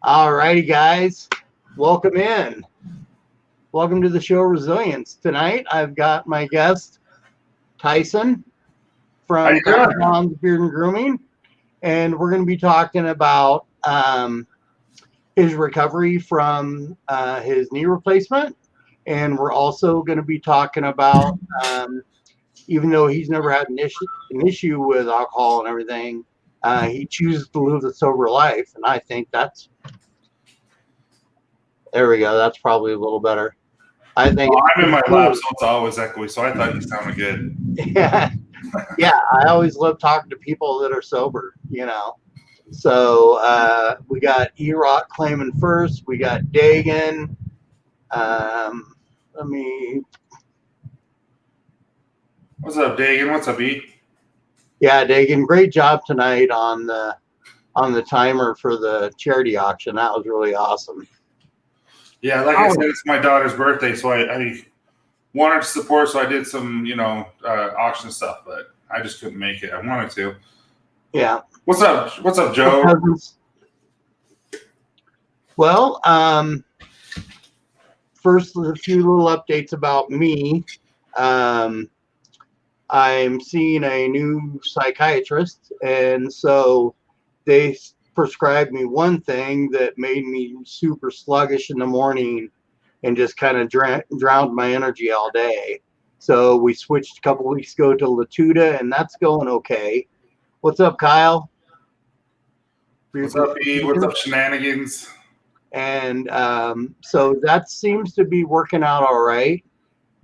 All righty, guys. Welcome in. Welcome to the show Resilience. Tonight, I've got my guest, Tyson from Mom's Beard and Grooming, and we're going to be talking about his recovery from his knee replacement, and we're also going to be talking about, even though he's never had an issue with alcohol and everything, he chooses to live a sober life, and I think there we go. That's probably a little better. I think I'm in my lab, so it's always echoey. So I thought you sounded good. Yeah, I always love talking to people that are sober. So we got E-Rock claiming first. We got Dagan. What's up, Dagan? What's up, E? Yeah, Dagan. Great job tonight on the timer for the charity auction. That was really awesome. Yeah, like I said, it's my daughter's birthday, so I wanted to support, so I did some, auction stuff, but I just couldn't make it. I wanted to. Yeah. What's up, Joe? Well, first, a few little updates about me. I'm seeing a new psychiatrist, and so they prescribed me one thing that made me super sluggish in the morning and just kind of drowned my energy all day. So we switched a couple weeks ago to Latuda, and that's going okay. What's up, Kyle? What's up, E? What's up, Shenanigans? And so that seems to be working out all right.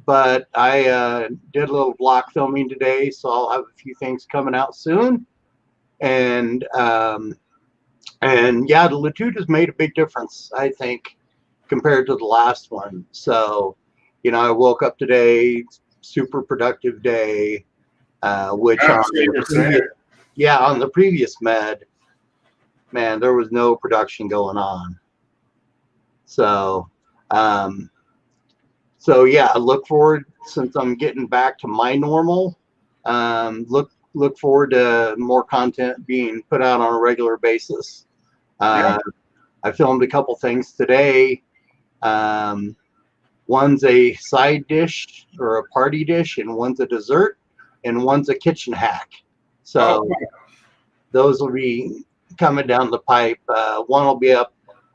But I did a little block filming today, so I'll have a few things coming out soon. And yeah, the Latuda's made a big difference, I think, compared to the last one. So, I woke up today, super productive day, which on the previous med, man, there was no production going on. So, yeah, I look forward, since I'm getting back to my normal, look forward to more content being put out on a regular basis. I filmed a couple things today. One's a side dish or a party dish, and one's a dessert, and one's a kitchen hack. So those will be coming down the pipe. One will be up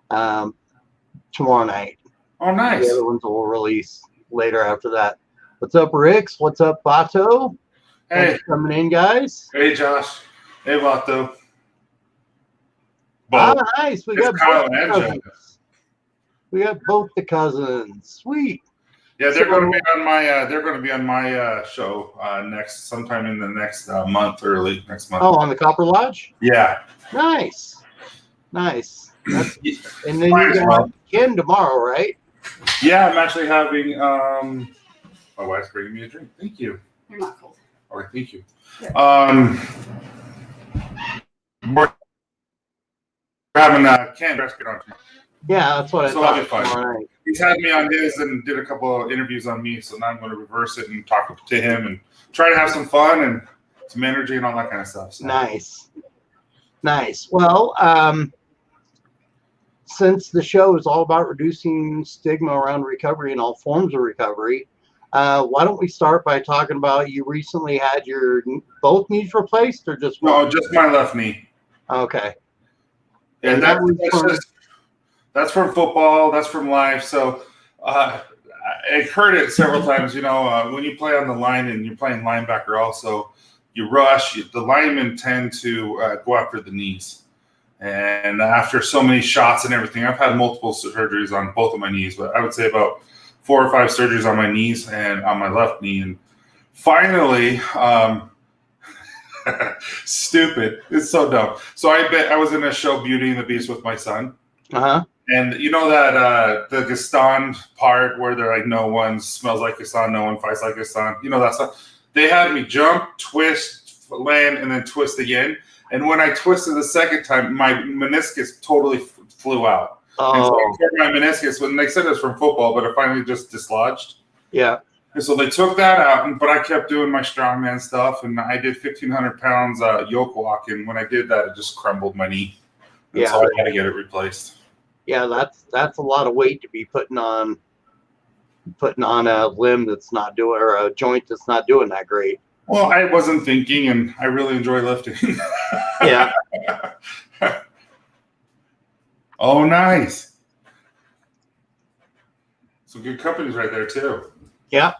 tomorrow night. Oh, nice. The other ones will release later after that. What's up, Ricks? What's up, Bato? Hey. Thanks for coming in, guys. Hey, Josh. Hey, Bato. Nice. We got both the cousins. We got both the cousins. Sweet. Yeah, they're going to be on my show sometime in the next month, early next month. Oh, on the Copper Lodge? Yeah. Nice. And then you got Ken tomorrow, right? Yeah, I'm actually having my wife's bringing me a drink. Thank you. You're not cold. All right, thank you. Yeah. We're having Ken Prescott on tomorrow. Yeah, that's what I thought. That'll be fun. Right. He's had me on his and did a couple of interviews on me, so now I'm going to reverse it and talk to him and try to have some fun and some energy and all that kind of stuff. So. Nice. Well, since the show is all about reducing stigma around recovery and all forms of recovery, why don't we start by talking about, you recently had your both knees replaced, or just one? No, just my left knee. Okay. And that's from football. That's from life. So I heard it several times. When you play on the line and you're playing linebacker, also you rush. The linemen tend to go after the knees. And after so many shots and everything, I've had multiple surgeries on both of my knees, but I would say about 4 or 5 surgeries on my knees and on my left knee. And finally, stupid. It's so dumb. So I was in a show, Beauty and the Beast, with my son. Uh-huh. And you know that the Gaston part where they're like, no one smells like Gaston, no one fights like Gaston. That stuff. They had me jump, twist, land, and then twist again. And when I twisted the second time, my meniscus totally flew out. Oh. And so I tore my meniscus, when they said it was from football, but it finally just dislodged. Yeah. And so they took that out, but I kept doing my strongman stuff, and I did 1,500 pounds yoke walk, and when I did that, it just crumbled my knee. And so I had to get it replaced. Yeah, that's a lot of weight to be putting on a limb that's not doing, or a joint that's not doing that great. Well, I wasn't thinking, and I really enjoy lifting. Yeah. Oh, nice. Some good companies right there too. Yeah.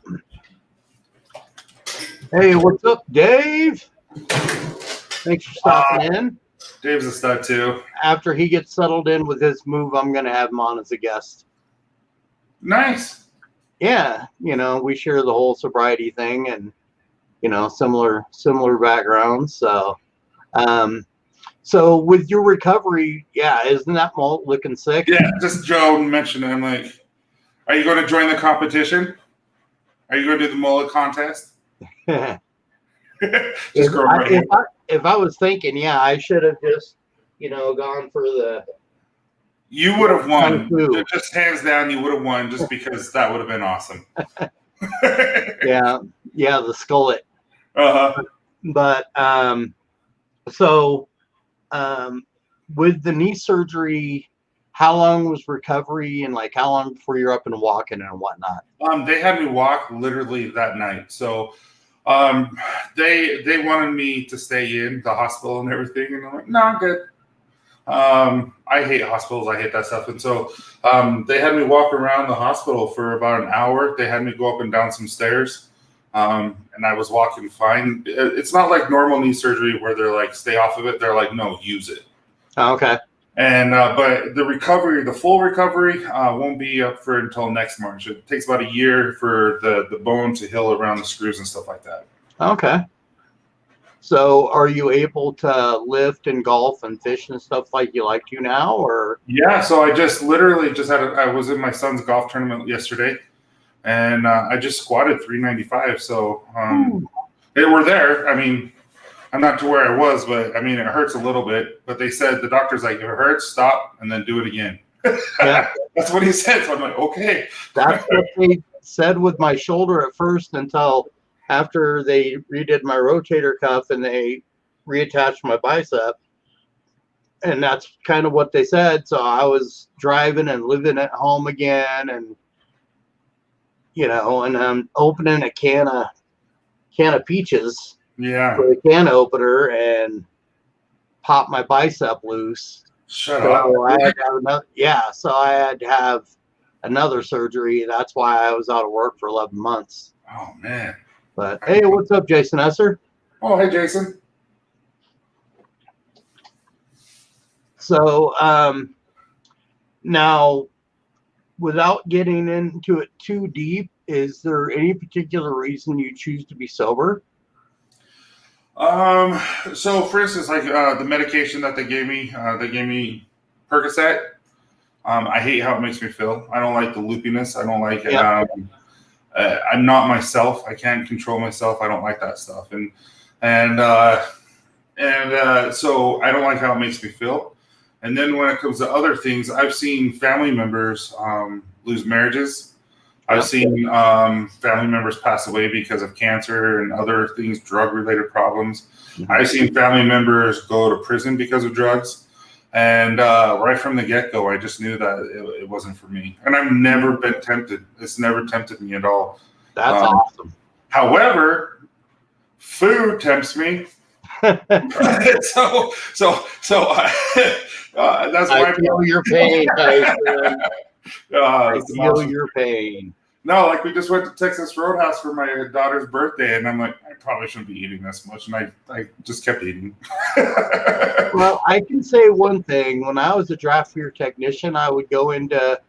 Hey, what's up, Dave? Thanks for stopping in. Dave's a stud too. After he gets settled in with his move, I'm going to have him on as a guest. Nice. Yeah, we share the whole sobriety thing, and similar backgrounds. So, so with your recovery, yeah, isn't that malt looking sick? Yeah, just Joe mentioned it. I'm like, are you going to join the competition? Are you going to do the mullet contest? Just if I was thinking, yeah, I should have just, gone for the. You would have won. Just hands down, you would have won just because that would have been awesome. Yeah, the skullet. Uh-huh. But so with the knee surgery, how long was recovery, and like how long before you're up and walking and whatnot? They had me walk literally that night. So they wanted me to stay in the hospital and everything, and I'm like, no, I'm good. I hate hospitals. I hate that stuff. And so they had me walk around the hospital for about an hour. They had me go up and down some stairs. And I was walking fine. It's not like normal knee surgery where they're like, stay off of it. They're like, no, use it. Oh, okay. And but the recovery, the full recovery, won't be up for until next March. It takes about a year for the bone to heal around the screws and stuff like that. Okay. So are you able to lift and golf and fish and stuff like you like to now, or? Yeah, so I just literally I was in my son's golf tournament yesterday, and I just squatted 395. So they were there. I mean, I'm not to where I was, but I mean, it hurts a little bit. But they said, the doctor's like, if it hurts, stop, and then do it again. Yeah. That's what he said. So I'm like, okay. That's what they said with my shoulder at first, until after they redid my rotator cuff and they reattached my bicep. And that's kind of what they said. So I was driving and living at home again, and and I'm opening a can of peaches. Yeah. For the can opener, and pop my bicep loose. Shut up. I had to have another, so I had to have another surgery. That's why I was out of work for 11 months. Oh, man. But hey, what's up, Jason Esser? Oh, hey, Jason. So now, without getting into it too deep, is there any particular reason you choose to be sober? So for instance, like the medication that they gave me Percocet. I hate how it makes me feel. I don't like the loopiness. I don't like it. I'm not myself. I can't control myself. I don't like that stuff. And so I don't like how it makes me feel. And then when it comes to other things, I've seen family members lose marriages. I've seen family members pass away because of cancer and other things, drug-related problems. Mm-hmm. I've seen family members go to prison because of drugs. And right from the get-go, I just knew that it wasn't for me. And I've never been tempted. It's never tempted me at all. That's awesome. However, food tempts me. so that's why I feel your pain, Tyson. I feel your pain. No, like we just went to Texas Roadhouse for my daughter's birthday, and I'm like, I probably shouldn't be eating this much, and I just kept eating. Well, I can say one thing. When I was a draft beer technician, I would go into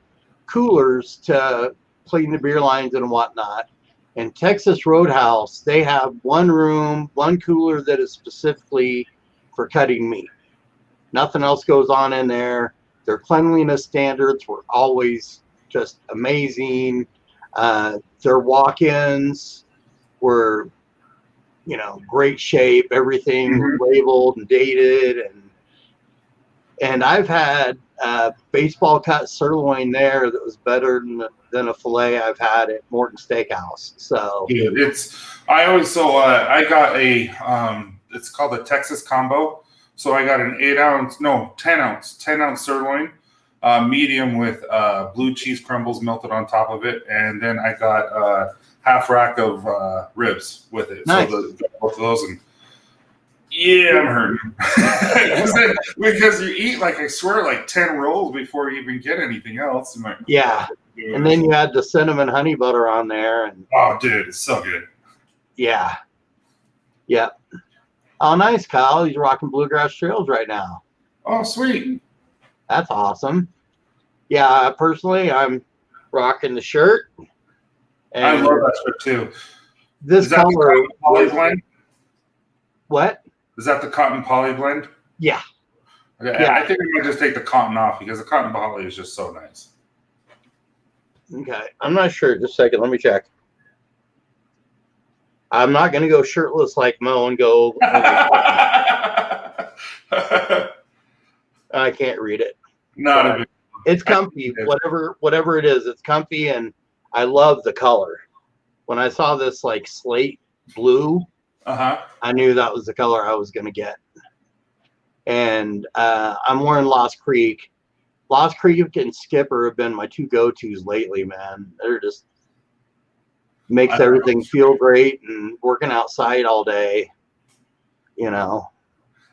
coolers to clean the beer lines and whatnot. And Texas Roadhouse, they have one room, one cooler that is specifically for cutting meat. Nothing else goes on in there. Their cleanliness standards were always just amazing. Their walk-ins were, great shape. Everything was labeled and dated, and I've had baseball cut sirloin there that was better than a fillet I've had at Morton Steakhouse. So I got it's called a Texas combo. So I got an 10 ounce sirloin, medium with blue cheese crumbles melted on top of it, and then I got half rack of ribs with it. Nice. So both of those, and yeah, I'm hurting because you eat like I swear like 10 rolls before you even get anything else. Yeah, and then you add the cinnamon honey butter on there, and oh, dude, it's so good. Yeah. Yep. Oh, nice, Kyle. He's rocking Bluegrass Trails right now. Oh, sweet. That's awesome. Yeah, personally, I'm rocking the shirt. And I love that shirt too. This color. Poly blend? What? Is that the cotton poly blend? Yeah. Okay, Yeah. I think I'm going to just take the cotton off because the cotton poly is just so nice. Okay. I'm not sure. Just a second. Let me check. I'm not going to go shirtless like Mo and go. I can't read it. Not a big. It's comfy. Whatever it is, it's comfy, and I love the color. When I saw this like slate blue, I knew that was the color I was going to get. And I'm wearing Lost Creek. Lost Creek and Skipper have been my two go-tos lately, man. They're just makes everything feel great, and working outside all day, you know.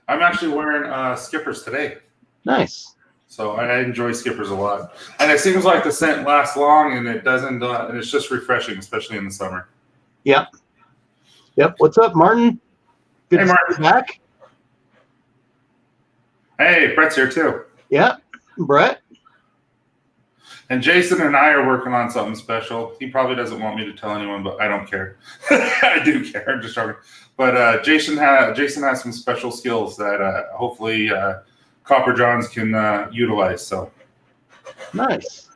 I'm actually wearing Skippers today. Nice. So I enjoy Skippers a lot, and it seems like the scent lasts long, and it doesn't, and it's just refreshing, especially in the summer. Yep. What's up, Martin? Good to see you back. Hey, Brett's here too. Yep, Brett. And Jason and I are working on something special. He probably doesn't want me to tell anyone, but I don't care. I do care. I'm just joking. But Jason has some special skills that hopefully Copper Johns can utilize. So nice.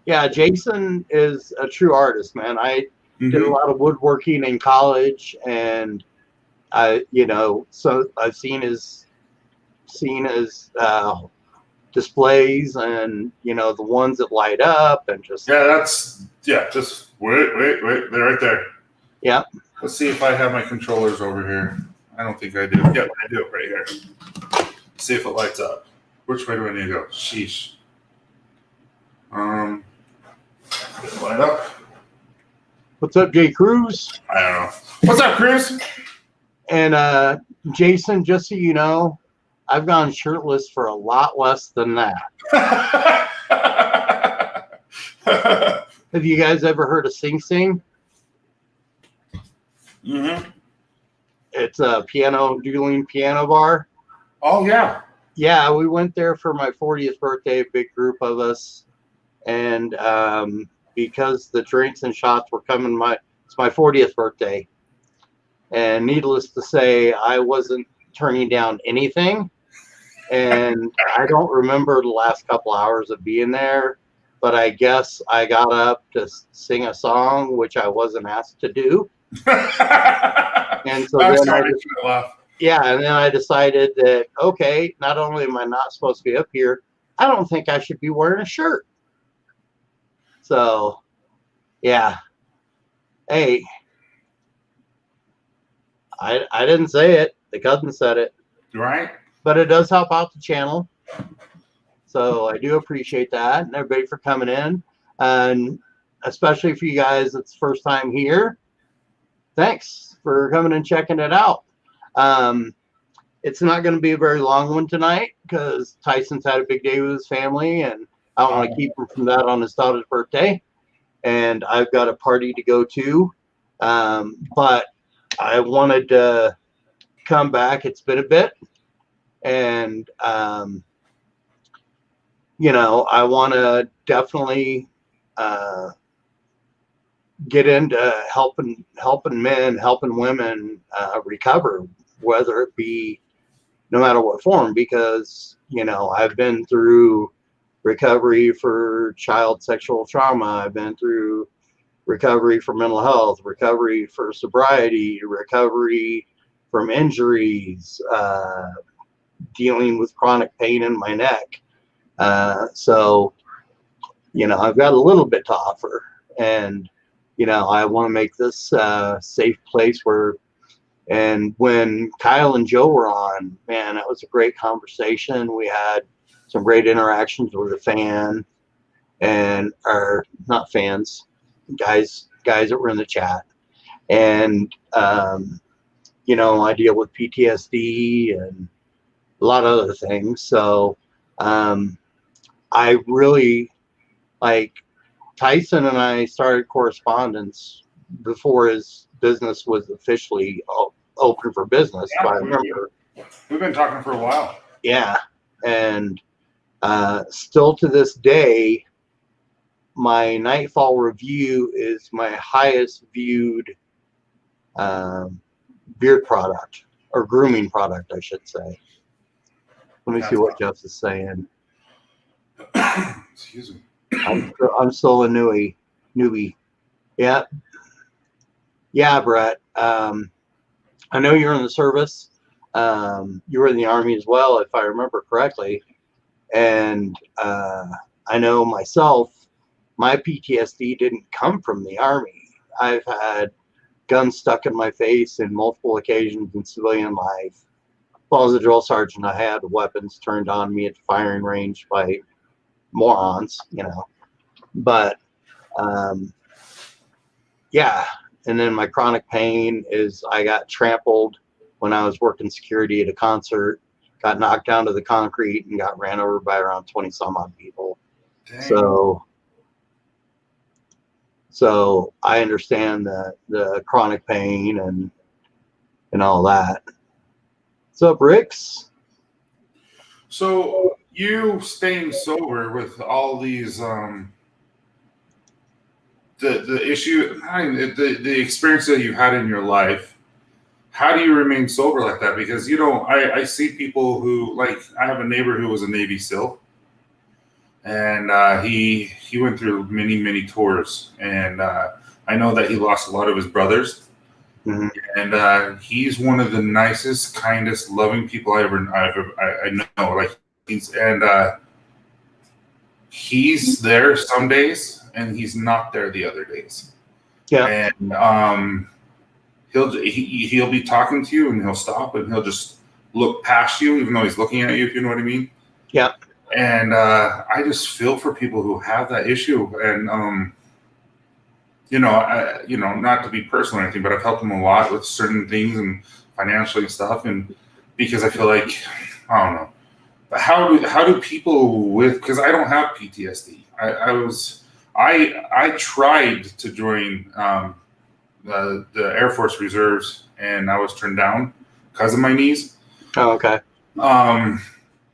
Yeah, Jason is a true artist, man. I did a lot of woodworking in college, and so I've seen his displays, and the ones that light up, and just just wait, they're right there. Yeah. Let's see if I have my controllers over here. I don't think I do. Yeah, I do right here. See if it lights up. Which way do I need to go? Sheesh. Light up. What's up, Jay Cruz? I don't know. What's up, Cruz? And Jason, just so you know, I've gone shirtless for a lot less than that. Have you guys ever heard of Sing Sing? Mm-hmm. It's a dueling piano bar. Oh, yeah. Yeah, we went there for my 40th birthday, a big group of us. And because the drinks and shots were coming, it's my 40th birthday. And needless to say, I wasn't turning down anything. And I don't remember the last couple hours of being there, but I guess I got up to sing a song, which I wasn't asked to do. And so and then I decided that, okay, not only am I not supposed to be up here, I don't think I should be wearing a shirt. So, yeah. Hey, I didn't say it. The cousin said it. Right. But it does help out the channel. So I do appreciate that, and everybody for coming in. And especially for you guys, it's first time here. Thanks for coming and checking it out. It's not going to be a very long one tonight because Tyson's had a big day with his family, and I don't want to keep him from that on his daughter's birthday. And I've got a party to go to. But I wanted to come back. It's been a bit. And, I want to definitely get into helping men, helping women recover, whether it be no matter what form, because, I've been through recovery for child sexual trauma. I've been through recovery for mental health, recovery for sobriety, recovery from injuries, dealing with chronic pain in my neck. So, I've got a little bit to offer, and, I want to make this a safe place and when Kyle and Joe were on, man, that was a great conversation. We had some great interactions with the fan and or not fans, guys that were in the chat. And you know, I deal with PTSD and a lot of other things. So I really like Tyson and I started correspondence before his business was officially open for business. Yeah, I remember we've been talking for a while. Yeah, and still to this day, my Nightfall review is my highest viewed beard product or grooming product, I should say. Let me see what Jeff is saying. Excuse me. I'm still a newbie. Yeah, Brett. I know you're in the service. You were in the Army as well, if I remember correctly. And I know myself, my PTSD didn't come from the Army. I've had guns stuck in my face in multiple occasions in civilian life. Well, as a drill sergeant, I had weapons turned on me at the firing range by morons, you know. But yeah, and then my chronic pain is I got trampled when I was working security at a concert, got knocked down to the concrete and got ran over by around 20 some odd people. Dang. So I understand the chronic pain and all that. What's up, Ricks? So you staying sober with all these the issue, the experience that you had in your life, how do you remain sober like that? Because, you know, I see people who, like, I have a neighbor who was a Navy SEAL, and he went through many tours, and I know that he lost a lot of his brothers, and he's one of the nicest, kindest, loving people I know. Like, he's there some days, and he's not there the other days. Yeah. And he'll be talking to you, and he'll stop, and he'll just look past you, even though he's looking at you, if you know what I mean. Yeah. And I just feel for people who have that issue, and you know, not to be personal or anything, but I've helped them a lot with certain things and financially and stuff, and because I feel like, I don't know, but how do people with, because I don't have PTSD. I tried to join the Air Force Reserves, and I was turned down because of my knees. Oh, okay.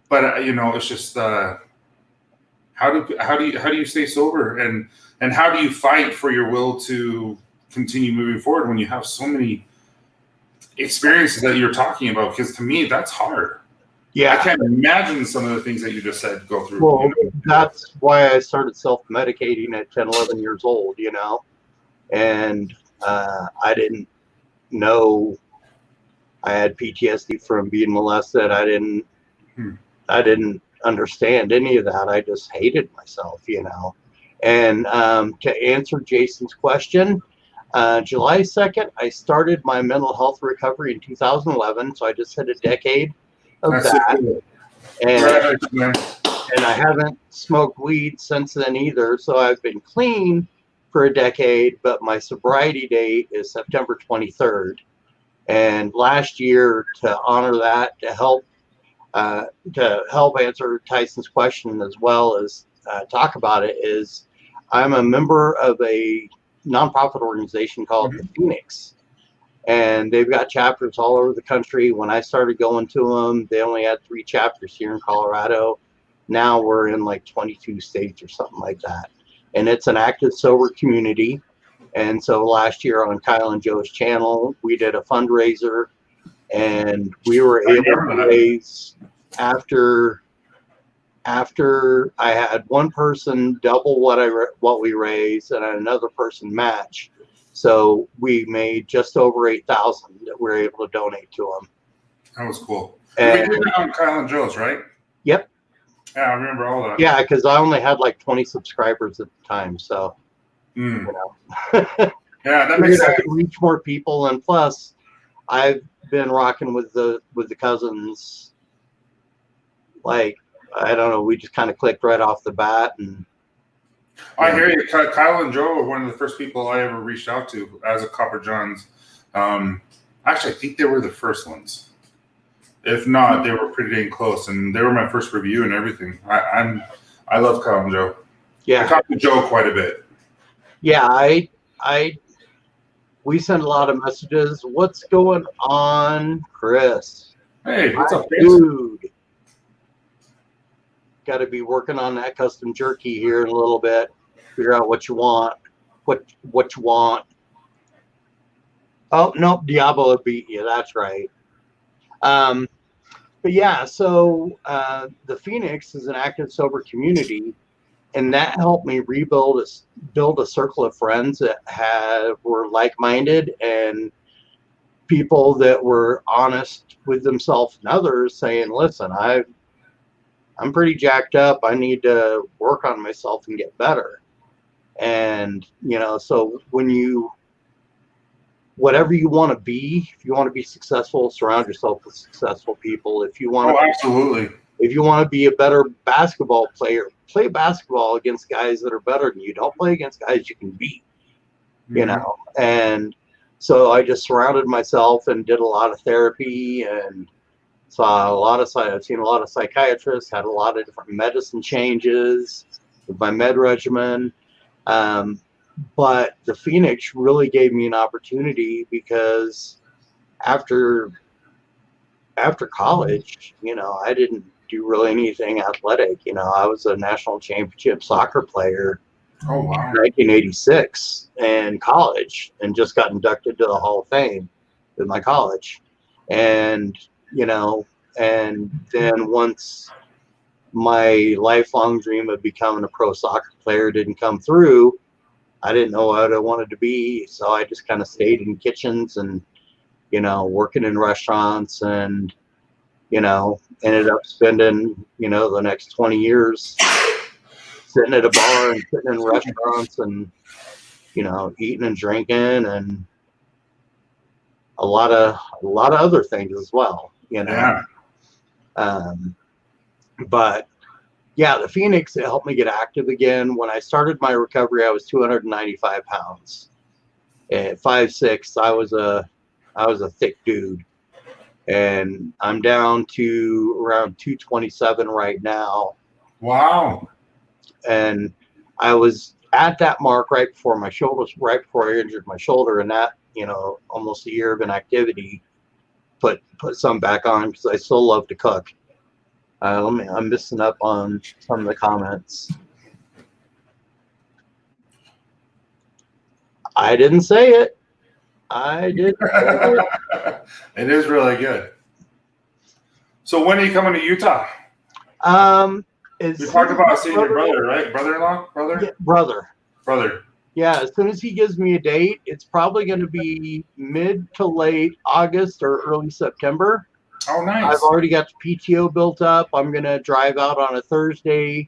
But you know, it's just how do you stay sober, and how do you fight for your will to continue moving forward when you have so many experiences that you're talking about? Because to me, that's hard. Yeah, I can't imagine some of the things that you just said go through. Well, you know? That's why I started self-medicating at 10, 11 years old, you know, and I didn't know I had PTSD from being molested. I didn't understand any of that. I just hated myself, you know. And to answer Jason's question, July 2nd, I started my mental health recovery in 2011. So I just hit a decade of that. And I haven't smoked weed since then either. So I've been clean for a decade, but my sobriety date is September 23rd. And last year, to honor that, to help answer Tyson's question as well as talk about it, is I'm a member of a nonprofit organization called the Phoenix, and they've got chapters all over the country. When I started going to them, they only had 3 chapters here in Colorado. Now we're in like 22 states or something like that, and it's an active sober community. And so last year on Kyle and Joe's channel, we did a fundraiser, and we were able to raise, after I had one person double what we raised and another person match. So we made just over 8,000 that we were able to donate to them. That was cool. And we did that on Kyle and Joe's, right? Yep. Yeah, I remember all that. Yeah, because I only had like 20 subscribers at the time, so you know. Yeah, that makes sense. I can reach more people, and plus, I've been rocking with the cousins. Like, I don't know. We just kind of clicked right off the bat, and I hear you. Kyle and Joe were one of the first people I ever reached out to as a Copper Johns. Actually, I think they were the first ones. If not, they were pretty dang close, and they were my first review and everything. I love Kyle and Joe. Yeah, I talk to Joe quite a bit. Yeah, we send a lot of messages. What's going on, Chris? Hey, what's up, Chris? Dude, got to be working on that custom jerky here in a little bit. Figure out what you want. What you want. Oh no, Diablo beat you. That's right. But yeah, so the Phoenix is an active sober community, and that helped me build a circle of friends that were like-minded and people that were honest with themselves and others, saying, "Listen, I'm pretty jacked up. I need to work on myself and get better." And so whatever you want to be, if you want to be successful, surround yourself with successful people. If you want absolutely. If you want to be a better basketball player, play basketball against guys that are better than you. Don't play against guys you can beat, And so I just surrounded myself and did a lot of therapy and I've seen a lot of psychiatrists, had a lot of different medicine changes with my med regimen. But the Phoenix really gave me an opportunity because after college, I didn't do really anything athletic. I was a national championship soccer player in 1986 in college and just got inducted to the Hall of Fame with my college. And, and then once my lifelong dream of becoming a pro soccer player didn't come through, I didn't know what I wanted to be. So I just kind of stayed in kitchens and, working in restaurants and, ended up spending, the next 20 years sitting at a bar and sitting in restaurants and, eating and drinking and a lot of other things as well, Yeah. But yeah, the Phoenix, it helped me get active again. When I started my recovery, I was 295 pounds. At 5'6", I was a thick dude. And I'm down to around 227 right now. Wow. And I was at that mark right before I injured my shoulder, and that, almost a year of inactivity put some back on because I still love to cook. I'm missing up on some of the comments. I didn't say it. I did. It is really good. So when are you coming to Utah? We talked about seeing your brother, right? Brother-in-law? Yeah, brother. Yeah, as soon as he gives me a date, it's probably going to be mid to late August or early September. Oh, nice. I've already got the PTO built up. I'm going to drive out on a Thursday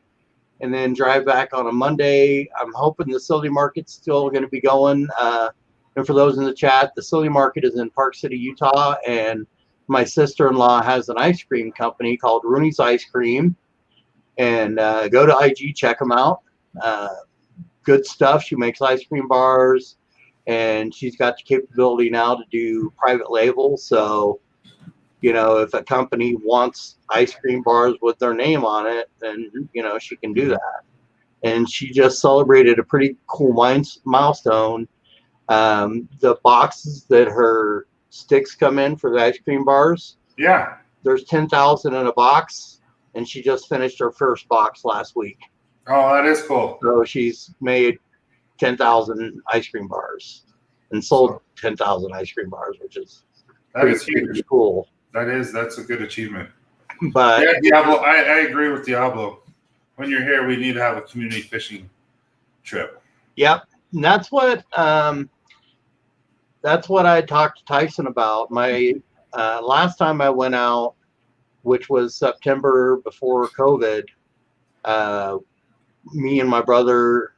and then drive back on a Monday. I'm hoping the Silly Market's still going to be going. And for those in the chat, the Silly Market is in Park City, Utah, and my sister-in-law has an ice cream company called Rooney's Ice Cream. And go to IG, check them out. Good stuff. She makes ice cream bars, and she's got the capability now to do private labels. So, if a company wants ice cream bars with their name on it, then, she can do that. And she just celebrated a pretty cool milestone. The boxes that her sticks come in for the ice cream bars. Yeah. There's 10,000 in a box, and she just finished her first box last week. Oh, that is cool. So she's made 10,000 ice cream bars and sold 10,000 ice cream bars, which is huge. Cool. That's a good achievement. But yeah, Diablo, I agree with Diablo. When you're here, we need to have a community fishing trip. Yep. And that's what I talked to Tyson about. My last time I went out, which was September before COVID, me and my brother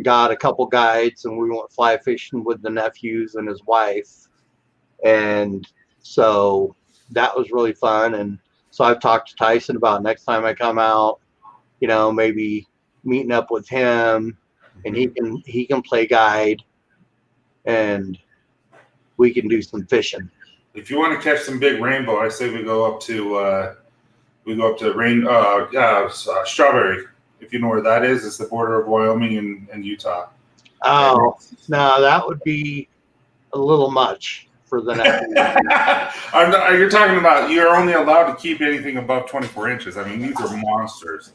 got a couple guides and we went fly fishing with the nephews and his wife. And so that was really fun. And So I've talked to Tyson about next time I come out, maybe meeting up with him, and he can play guide, and we can do some fishing. If you want to catch some big rainbow, I say we go up to Strawberry. If you know where that is, it's the border of Wyoming and Utah. Oh, no, that would be a little much for the next. You're talking about you're only allowed to keep anything above 24 inches. I mean, these are monsters.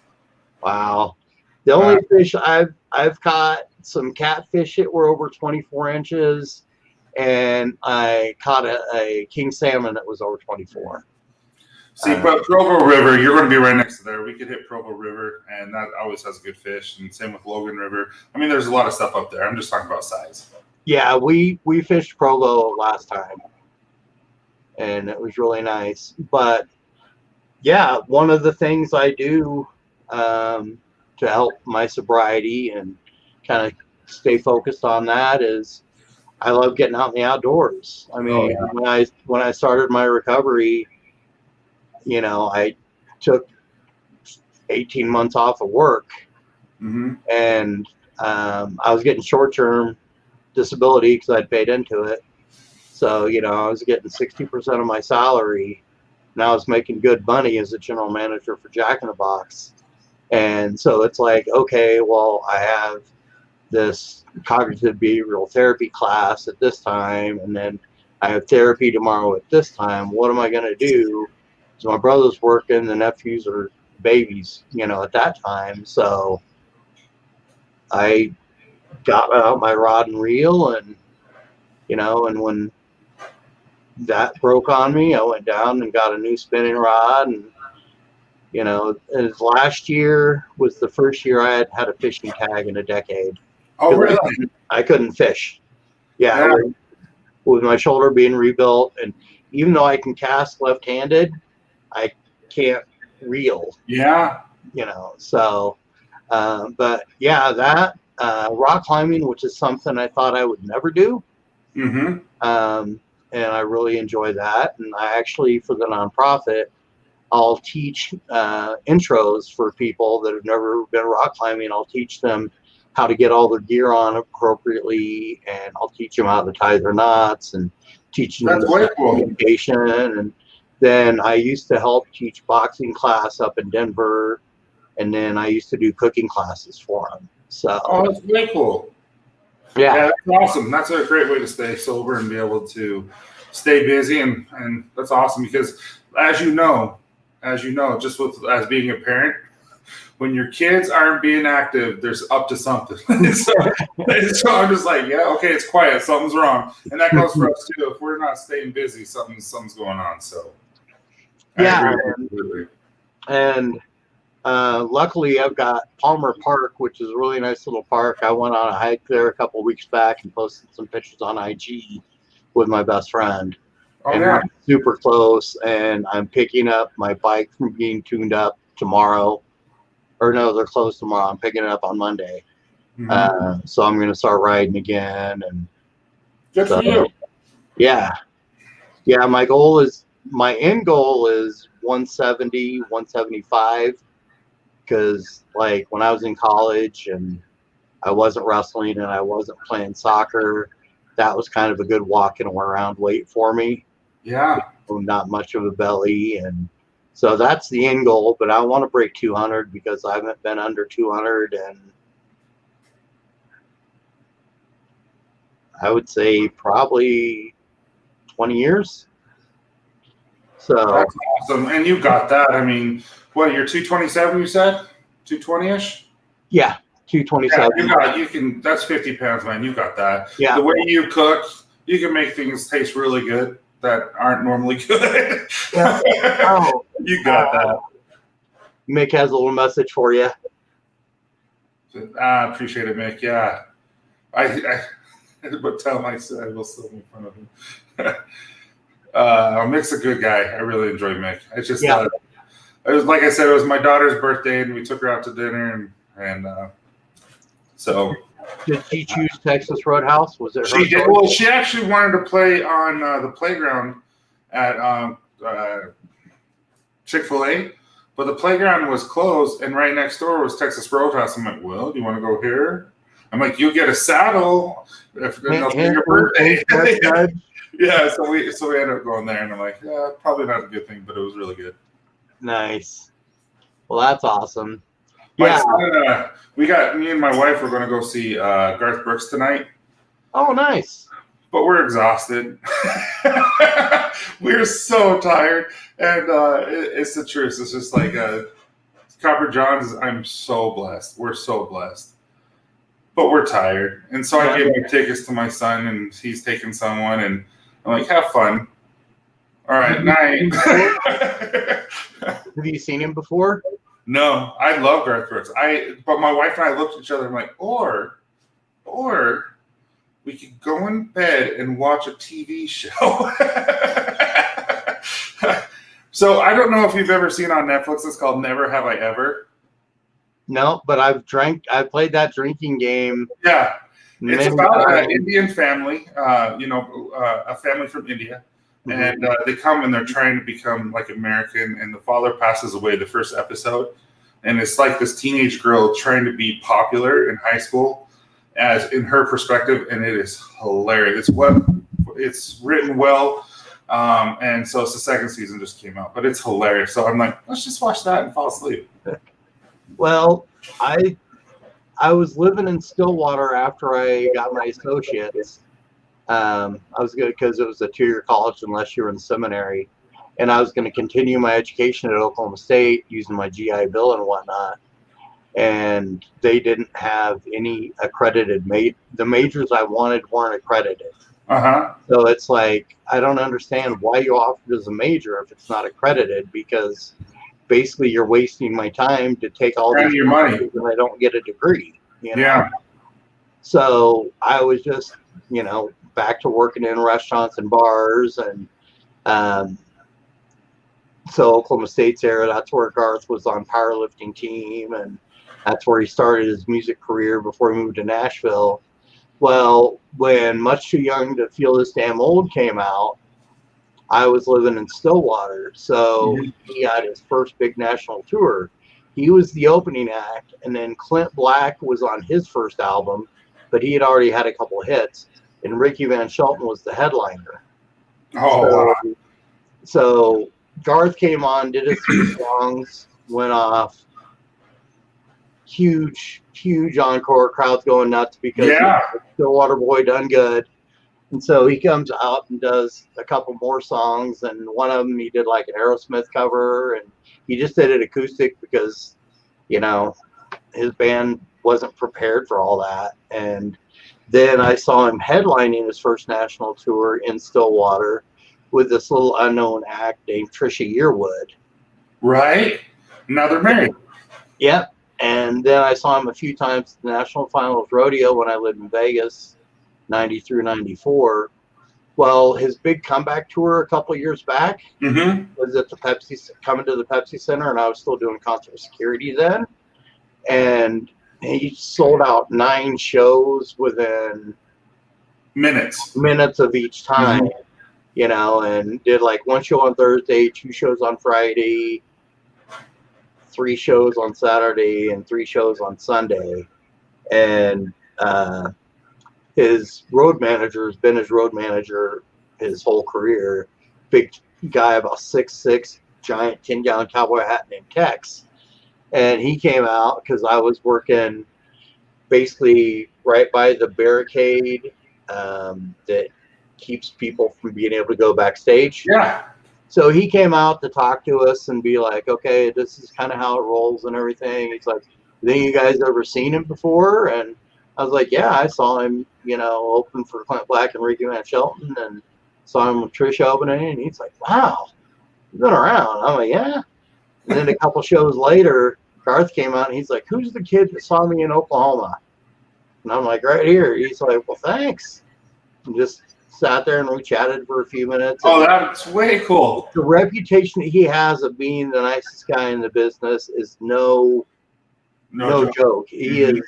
Wow. The only fish I've caught some catfish that were over 24 inches, and I caught a king salmon that was over 24. See, but Provo River, you're going to be right next to there. We could hit Provo River, and that always has good fish. And same with Logan River. I mean, there's a lot of stuff up there. I'm just talking about size. Yeah, we fished Provo last time, and it was really nice. But yeah, one of the things I do to help my sobriety and kind of stay focused on that is I love getting out in the outdoors. I mean, when I started my recovery, I took 18 months off of work, and I was getting short-term disability because I'd paid into it. So, I was getting 60% of my salary, and I was making good money as a general manager for Jack in the Box. And so it's like, okay, well, I have this cognitive behavioral therapy class at this time, and then I have therapy tomorrow at this time. What am I going to do? So my brother's working, the nephews are babies, at that time. So I got out my rod and reel, and, and when that broke on me, I went down and got a new spinning rod. And, and last year was the first year I had a fishing tag in a decade. Oh, really? I couldn't fish. Yeah. With my shoulder being rebuilt. And even though I can cast left-handed, I can't reel. Yeah. So, but yeah, that rock climbing, which is something I thought I would never do. And I really enjoy that. And I actually, for the nonprofit, I'll teach intros for people that have never been rock climbing. I'll teach them how to get all their gear on appropriately, and I'll teach them how to tie their knots and teach them communication. And then I used to help teach boxing class up in Denver, and then I used to do cooking classes for them. So, that's way cool. Yeah, that's awesome. That's a great way to stay sober and be able to stay busy, and that's awesome because, as you know, just as being a parent, when your kids aren't being active, there's up to something. so I'm just like, yeah, okay, it's quiet, something's wrong, and that goes for us too. If we're not staying busy, something's going on. So yeah, and luckily I've got Palmer Park, which is a really nice little park. I went on a hike there a couple of weeks back and posted some pictures on IG with my best friend. And we're super close, and I'm picking up my bike from being tuned up tomorrow. Or no, they're closed tomorrow. I'm picking it up on Monday. So I'm going to start riding again. And good for you. Yeah. My end goal is 170, 175. Because like when I was in college and I wasn't wrestling and I wasn't playing soccer, that was kind of a good walking around weight for me. Yeah. Not much of a belly. And so that's the end goal, but I want to break 200 because I haven't been under 200 and I would say probably 20 years. So that's awesome. And you got that. I mean, what, you're 227, you said? 220-ish? Yeah, 227. Yeah, you can, that's 50 pounds, man. You got that. Yeah. The way you cook, you can make things taste really good that aren't normally good. Yeah. Oh, you got that. Mick has a little message for you. I appreciate it, Mick. Yeah. I but tell him I said I will still make fun of him. Mick's a good guy. I really enjoy Mick. It's just it was, like I said, it was my daughter's birthday and we took her out to dinner and so. Did she choose Texas Roadhouse? Was it she did? Well, she actually wanted to play on the playground at Chick-fil-A, but the playground was closed, and right next door was Texas Roadhouse. I'm like, well, do you want to go here? I'm like, you'll get a saddle if your birthday. Yeah, so we ended up going there, and I'm like, yeah, probably not a good thing, but it was really good. Nice. Well, that's awesome. Yeah, me and my wife were going to go see Garth Brooks tonight. Oh, nice. But we're exhausted. We're so tired, and it's the truth. It's just like Copper John's. I'm so blessed. We're so blessed, but we're tired, and so I gave my tickets to my son, and he's taking someone, and I'm like, have fun. All right, night. Have you seen him before? No, I love Garth Brooks. But my wife and I looked at each other. I'm like, or we could go in bed and watch a TV show. So I don't know if you've ever seen on Netflix. It's called Never Have I Ever. No, but I've played that drinking game. Yeah, it's about an Indian family. A family from India. And they come and they're trying to become like American, and the father passes away the first episode, and it's like this teenage girl trying to be popular in high school, as in her perspective, and it is hilarious. It's written well, and so it's the second season just came out, but it's hilarious. So I'm like, let's just watch that and fall asleep. Well, I was living in Stillwater after I got my associates. I was good because it was a 2-year college unless you were in seminary, and I was going to continue my education at Oklahoma State using my GI Bill and whatnot. And they didn't have any accredited the majors I wanted weren't accredited. So it's like, I don't understand why you offered as a major if it's not accredited, because basically you're wasting my time to take all these your money and I don't get a degree. You know? Yeah. So I was just, back to working in restaurants and bars, and so Oklahoma State's there. That's where Garth was on powerlifting team, and that's where he started his music career before he moved to Nashville. Well, when Much Too Young to Feel This Damn Old came out, I was living in Stillwater, so he had his first big national tour. He was the opening act, and then Clint Black was on his first album, but he had already had a couple hits, and Ricky Van Shelton was the headliner. So Garth came on, did his 3 songs, went off. Huge encore, crowd's going nuts because Stillwater boy done good. And so he comes out and does a couple more songs, and one of them he did like an Aerosmith cover, and he just did it acoustic because, his band wasn't prepared for all that. And then I saw him headlining his first national tour in Stillwater with this little unknown act named Trisha Yearwood. Right. Now they're married. Yep. And then I saw him a few times at the National Finals Rodeo when I lived in Vegas, 90 through 94. Well, his big comeback tour a couple of years back was at coming to the Pepsi Center, and I was still doing concert security then. And he sold out 9 shows within minutes of each time, and did like 1 show on Thursday, 2 shows on Friday, 3 shows on Saturday, and 3 shows on Sunday. And his road manager has been his road manager his whole career. Big guy, about 6'6", giant 10-gallon cowboy hat named Tex. And he came out because I was working basically right by the barricade that keeps people from being able to go backstage. Yeah. So he came out to talk to us and be like, okay, this is kind of how it rolls and everything. He's like, think you guys ever seen him before? And I was like, yeah, I saw him, open for Clint Black and Ricky Van Shelton, and saw him with Trish opening. And he's like, wow, you've been around. I'm like, yeah. And then a couple shows later, Garth came out and he's like, who's the kid that saw me in Oklahoma? And I'm like, right here. He's like, well, thanks. And just sat there and we chatted for a few minutes. Oh, that's way cool. The reputation that he has of being the nicest guy in the business is no joke. He is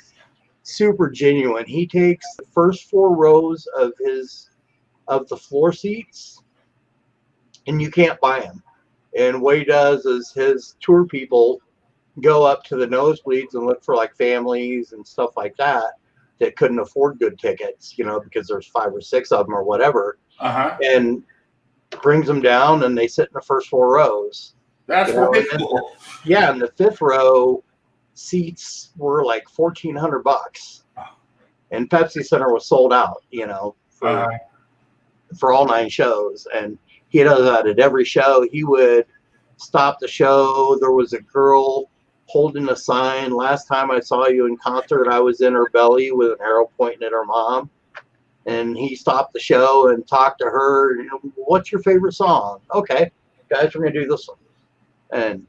super genuine. He takes the first 4 rows of the floor seats, and you can't buy them. And what he does is his tour people go up to the nosebleeds and look for like families and stuff like that couldn't afford good tickets, because there's 5 or 6 of them or whatever, and brings them down, and they sit in the first 4 rows. That's really cool. Yeah, and the 5th row seats were like $1,400, and Pepsi Center was sold out, for all 9 shows. And he does that at every show. He would stop the show. There was a girl holding a sign. Last time I saw you in concert, I was in her belly with an arrow pointing at her mom. And he stopped the show and talked to her. What's your favorite song? Okay, guys, we're going to do this one. And,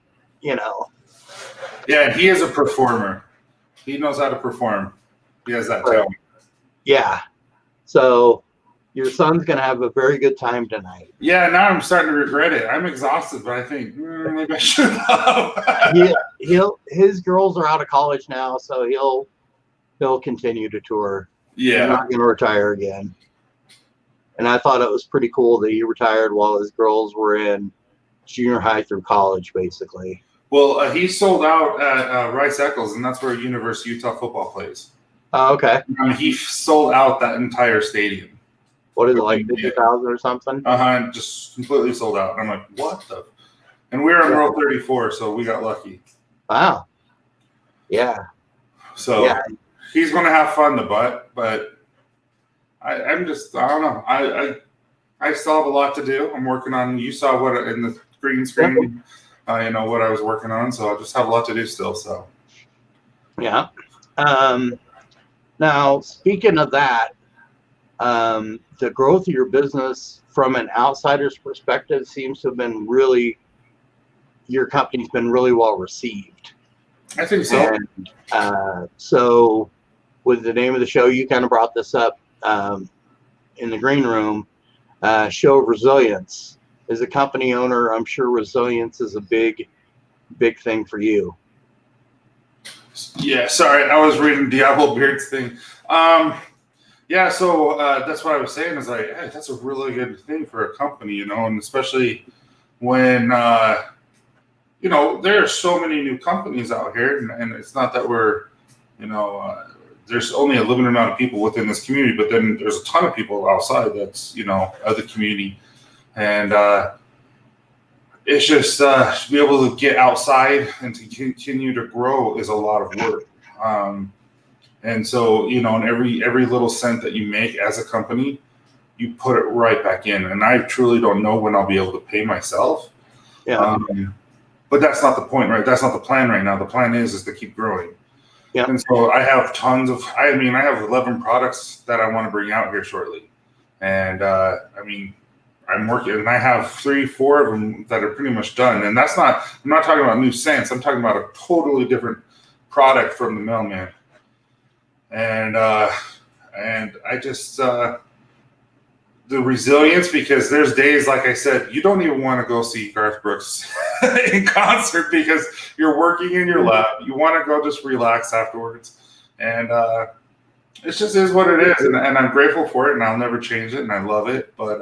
Yeah, he is a performer. He knows how to perform. He has that talent. Yeah. So your son's going to have a very good time tonight. Yeah, now I'm starting to regret it. I'm exhausted, but I think maybe I should have. His girls are out of college now, so he'll continue to tour. Yeah. He's not going to retire again. And I thought it was pretty cool that he retired while his girls were in junior high through college, basically. Well, he sold out at Rice Eccles, and that's where University of Utah football plays. Oh, okay. He sold out that entire stadium. What is it, like 50,000 or something? Just completely sold out. And I'm like, what the? And we were in row 34, so we got lucky. Wow. Yeah. So he's going to have fun, but I'm just, I don't know. I still have a lot to do. I'm working on, you saw what in the green screen, what I was working on. So I just have a lot to do still. So. Yeah. Now, speaking of that, the growth of your business from an outsider's perspective seems to have been your company's been really well received. I think so. And, so with the name of the show, you kind of brought this up in the green room, Show of Resilience. As a company owner, I'm sure resilience is a big thing for you. Yeah, sorry, I was reading Diablo Beard's thing. Yeah, so that's what I was saying is like, hey, that's a really good thing for a company, and especially when, there are so many new companies out here, and it's not that we're, there's only a limited amount of people within this community, but then there's a ton of people outside that's, of the community. And it's just to be able to get outside and to continue to grow is a lot of work. And so, in every little cent that you make as a company, you put it right back in. And I truly don't know when I'll be able to pay myself. Yeah. But that's not the point, right? That's not the plan right now. The plan is to keep growing. Yeah. And so I have I have 11 products that I want to bring out here shortly. And I'm working, and I have 3-4 of them that are pretty much done. And I'm not talking about new scents. I'm talking about a totally different product from the mailman. And I just, the resilience, because there's days, like I said, you don't even want to go see Garth Brooks in concert because you're working in your lab. You want to go just relax afterwards. And it just is what it is. And I'm grateful for it, and I'll never change it, and I love it. But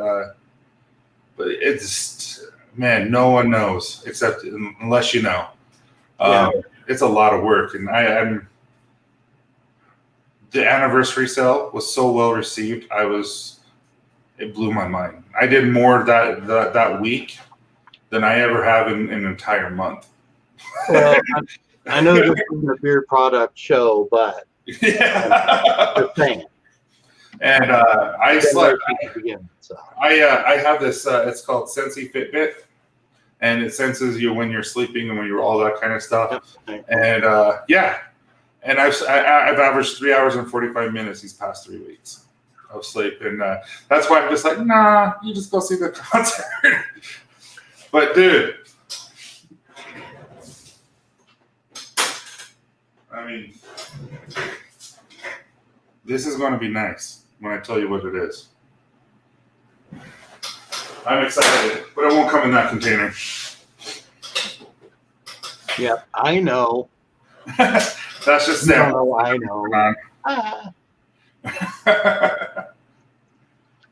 it's, man, no one knows except unless you know. It's a lot of work. And the anniversary sale was so well received. It blew my mind. I did more that week than I ever have in an entire month. Well, I know this isn't a beer product show, but just saying. And I have this. It's called Sensi Fitbit, and it senses you when you're sleeping and when you're all that kind of stuff. And and I've averaged 3 hours and 45 minutes these past 3 weeks of sleep, and that's why I'm just like, nah, you just go see the concert. But dude, I mean, this is going to be nice when I tell you what it is. I'm excited, but it won't come in that container. Yep, I know. That's just Sam. No, I know.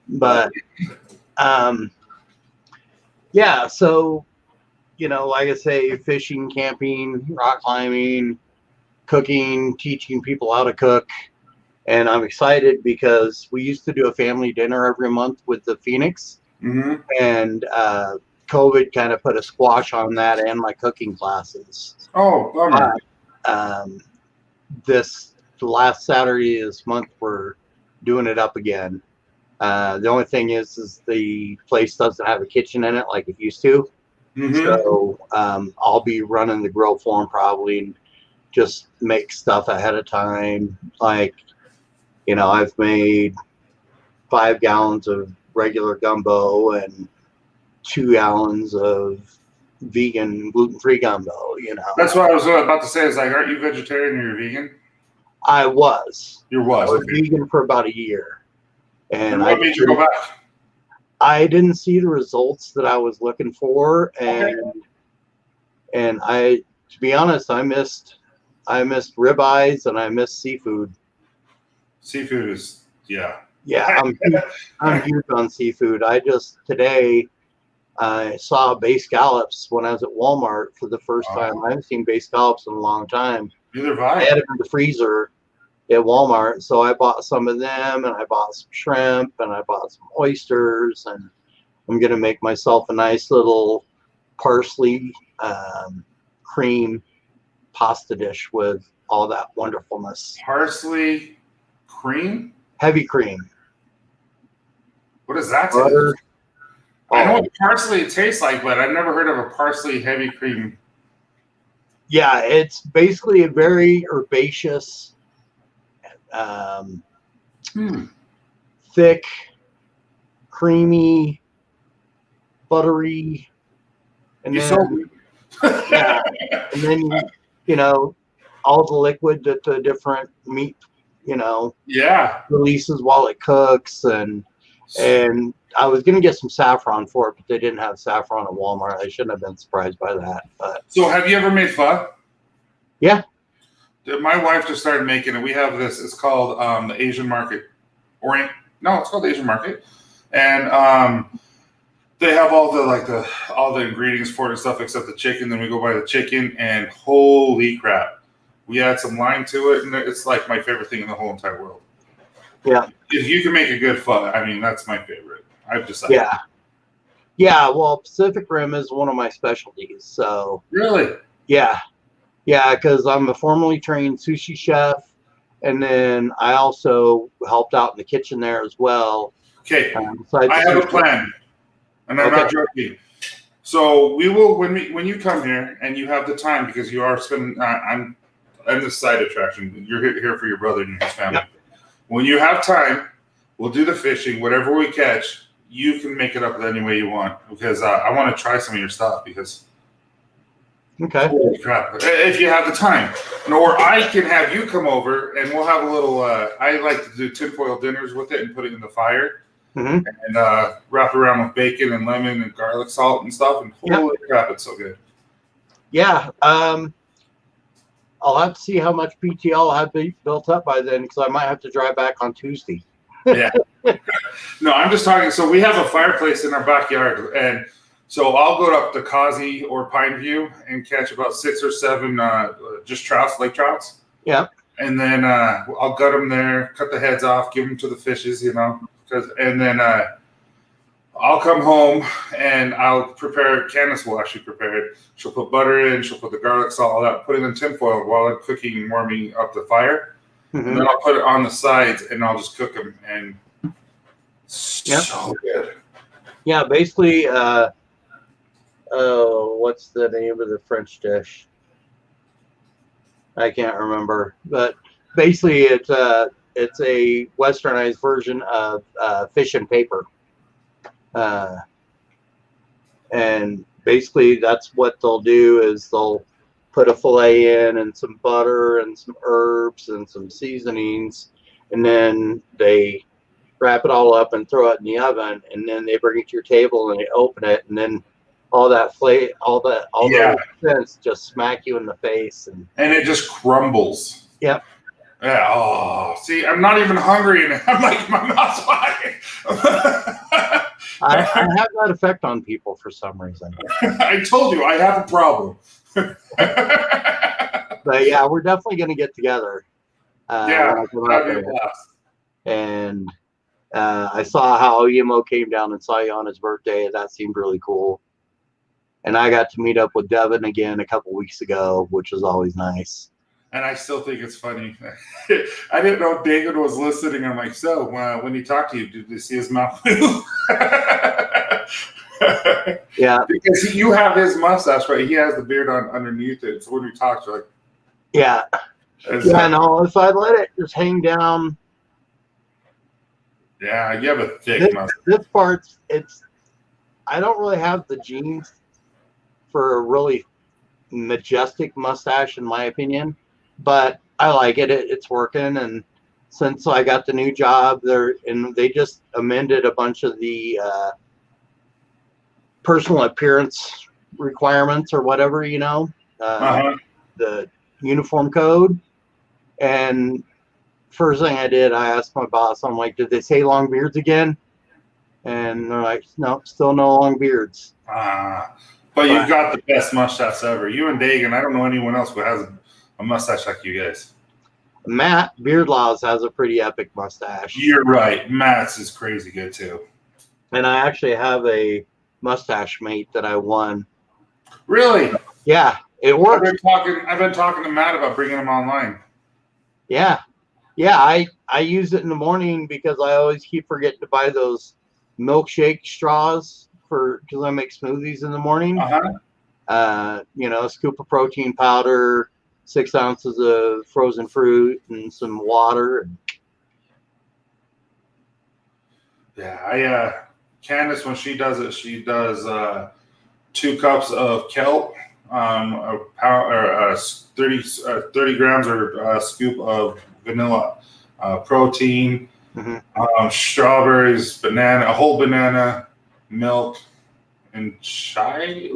But so like I say, fishing, camping, rock climbing, cooking, teaching people how to cook. And I'm excited because we used to do a family dinner every month with the Phoenix. Mm-hmm. And COVID kind of put a squash on that and my cooking classes. Oh, bummer. The last Saturday this month, we're doing it up again. The only thing is the place doesn't have a kitchen in it like it used to. Mm-hmm. So I'll be running the grill for them probably and just make stuff ahead of time. Like, I've made 5 gallons of regular gumbo and 2 gallons of vegan gluten-free gumbo. That's what I was about to say. Is like, aren't you vegetarian or you're vegan? I was. You was. I was vegan for about a year. And what made you go back? I didn't see the results that I was looking for, and I, to be honest, I missed ribeyes and I missed seafood. Seafood is yeah. I'm huge on seafood. Today I saw bay scallops when I was at Walmart for the first time. I haven't seen bay scallops in a long time. Neither have I. I had them in the freezer at Walmart, so I bought some of them, and I bought some shrimp, and I bought some oysters, and I'm gonna make myself a nice little parsley cream pasta dish with all that wonderfulness. Parsley cream? Heavy cream. What does that Butter. taste? I know what parsley tastes like, but I've never heard of a parsley heavy cream. Yeah, it's basically a very herbaceous, thick, creamy, buttery, and then and then all the liquid that the different meat releases while it cooks, and I was gonna get some saffron for it, but they didn't have saffron at Walmart. I shouldn't have been surprised by that. But so, have you ever made pho? Yeah. My wife just started making it. We have this. It's called the Asian Market. It's called the Asian Market, and they have all the ingredients for it and stuff except the chicken. Then we go buy the chicken, and holy crap, we add some lime to it, and it's like my favorite thing in the whole entire world. Yeah. If you can make a good pho, I mean, that's my favorite. I've decided. Yeah. Yeah. Well, Pacific Rim is one of my specialties. So. Really? Yeah. Yeah, because I'm a formerly trained sushi chef, and then I also helped out in the kitchen there as well. Okay, I have a plan, and I'm not joking. So we will when you come here and you have the time, because you are spending. I'm the side attraction. You're here for your brother and his family. Yep. When you have time, we'll do the fishing. Whatever we catch, you can make it up any way you want, because I want to try some of your stuff because. Okay. Holy crap. If you have the time. Or I can have you come over and we'll have a little, I like to do tinfoil dinners with it and put it in the fire. Mm-hmm. And wrap it around with bacon and lemon and garlic salt and stuff. And holy crap, it's so good. Yeah. I'll have to see how much PTL I'll have built up by then, because I might have to drive back on Tuesday. Yeah. No, I'm just talking. So we have a fireplace in our backyard, and so I'll go up to Causey or Pine View and catch about 6 or 7 just trouts, lake trouts. Yeah. And then I'll gut them there, cut the heads off, give them to the fishes, and then I'll come home and I'll prepare. Candace will actually prepare it. She'll put butter in, she'll put the garlic salt, all that, put it in tinfoil while I'm cooking and warming up the fire. Mm-hmm. And then I'll put it on the sides and I'll just cook them. And so good. Yeah, basically, what's the name of the French dish? I can't remember, but basically it's a westernized version of fish and paper, and basically that's what they'll do is they'll put a fillet in and some butter and some herbs and some seasonings, and then they wrap it all up and throw it in the oven, and then they bring it to your table and they open it, and then all that flavor, all the scents just smack you in the face, and it just crumbles. Yep. Yeah. Oh, see, I'm not even hungry, and I'm like, my mouth's watering. I have that effect on people for some reason. I told you I have a problem. But yeah, we're definitely going to get together. Yeah, that'd be a blast. And I saw how Yemo came down and saw you on his birthday. That seemed really cool. And I got to meet up with Devin again a couple weeks ago, which was always nice. And I still think it's funny. I didn't know David was listening. I'm like, so when he talked to you, did you see his mouth move? Yeah. Because you have his mustache, right? He has the beard on underneath it. So when we talk, you're like, yeah. Yeah, no, if I let it just hang down. Yeah, you have a thick mustache. This part's, I don't really have the genes for a really majestic mustache, in my opinion. But I like it. It's working. And since I got the new job there, and they just amended a bunch of the personal appearance requirements or whatever, the uniform code. And first thing I did, I asked my boss, I'm like, did they say long beards again? And they're like, no, still no long beards. But you've got the best mustache ever. You and Dagan, I don't know anyone else who has a mustache like you guys. Matt Beardlaws has a pretty epic mustache. You're right. Matt's is crazy good too. And I actually have a mustache mate that I won. Really? Yeah, it works. I've been talking to Matt about bringing him online. Yeah. I use it in the morning because I always keep forgetting to buy those milkshake straws because I make smoothies in the morning. A scoop of protein powder, 6 ounces of frozen fruit, and some water. Yeah, Candace, when she does it, she does 2 cups of kelp, 30 grams or a scoop of vanilla protein, strawberries, a whole banana, milk, and chai.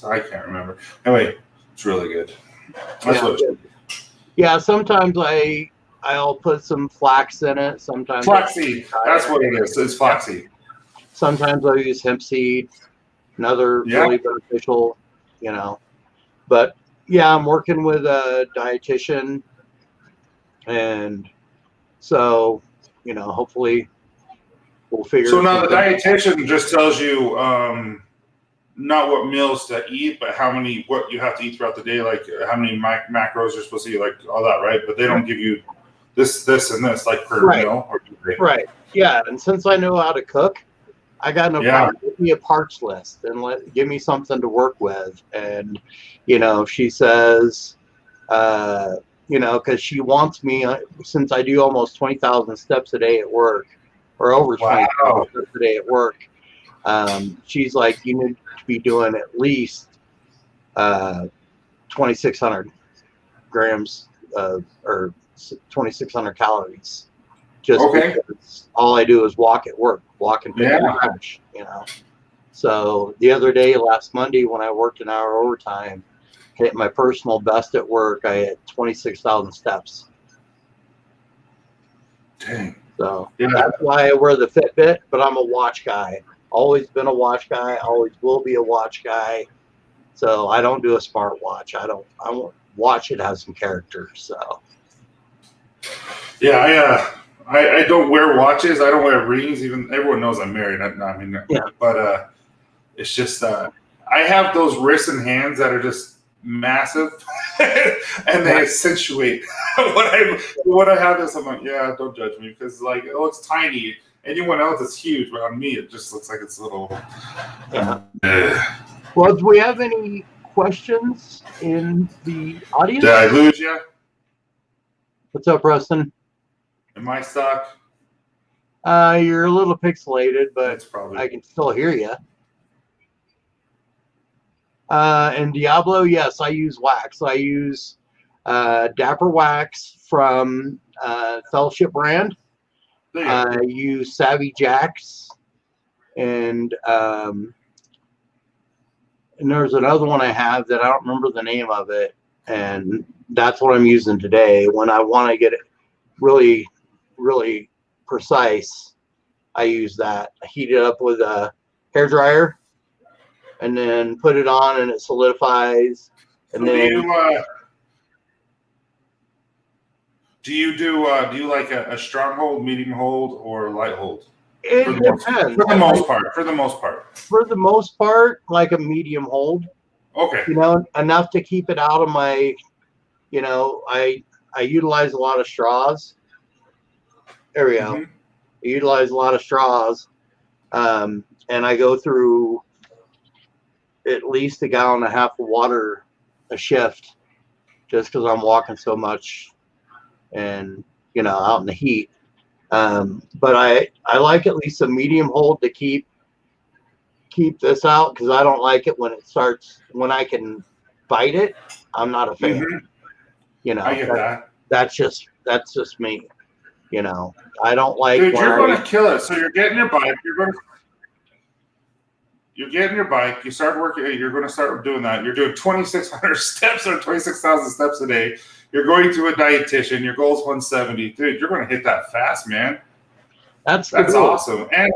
I can't remember. Anyway, it's really good. Sometimes I'll put some flax in it. Sometimes flaxseed. That's what it is. It's flaxseed. Sometimes I'll use hemp seed. Another really beneficial, But yeah, I'm working with a dietitian, and so hopefully we'll figure. So now the dietitian just tells you not what meals to eat, but what you have to eat throughout the day, like how many macros you're supposed to eat, like all that, right? But they don't give you this, and this, like per meal. Right. Yeah, and since I know how to cook, I got no problem. Give me a parts list and give me something to work with. And she says, because she wants me, since I do almost 20,000 steps a day at work, or over 20,000 steps a day at work. She's like, you need to be doing at least 2,600 grams or 2,600 calories. Just because all I do is walk at work, walk and pick up trash, So the other day, last Monday, when I worked an hour overtime, hit my personal best at work, I had 26,000 steps. Dang. So that's why I wear the Fitbit, but I'm a watch guy. Always been a watch guy. Always will be a watch guy. So I don't do a smart watch. I won't watch it has some character. So. Yeah, I don't wear watches. I don't wear rings. Even everyone knows I'm married. But it's just I have those wrists and hands that are just massive, and they accentuate what I have. Is I'm like, don't judge me because it looks tiny. Anyone else is huge, but on me it just looks like it's little. Well, do we have any questions in the audience? Did I lose you? What's up, Preston? Am I stuck? You're a little pixelated, but I can still hear you. And Diablo, yes, I use wax. I use Dapper Wax from Fellowship brand. I use Savvy Jacks, and there's another one I have that I don't remember the name of it, and that's what I'm using today when I want to get it really, really precise. I use that. I heat it up with a hair dryer and then put it on and it solidifies. And So then do you like a strong hold, medium hold, or light hold? it depends. For the most part. For the most part, like a medium hold. Okay. You know, enough to keep it out of my, you know, I utilize a lot of straws. There we go. I utilize a lot of straws. And I go through at least 1.5 gallons of water a shift just because I'm walking so much and, you know, out in the heat. But I like at least a medium hold to keep this out because I don't like it when I can bite it. I'm not a fan. You know, I get that. That's just me. You know, I don't like. Dude, you're going to kill it. So you're getting your bike. You're getting your bike. You start working. You're going to start doing that. You're doing 2,600 steps or 26,000 steps a day. You're going to a dietitian. Your goal is 170. Dude, you're going to hit that fast, man. That's awesome. And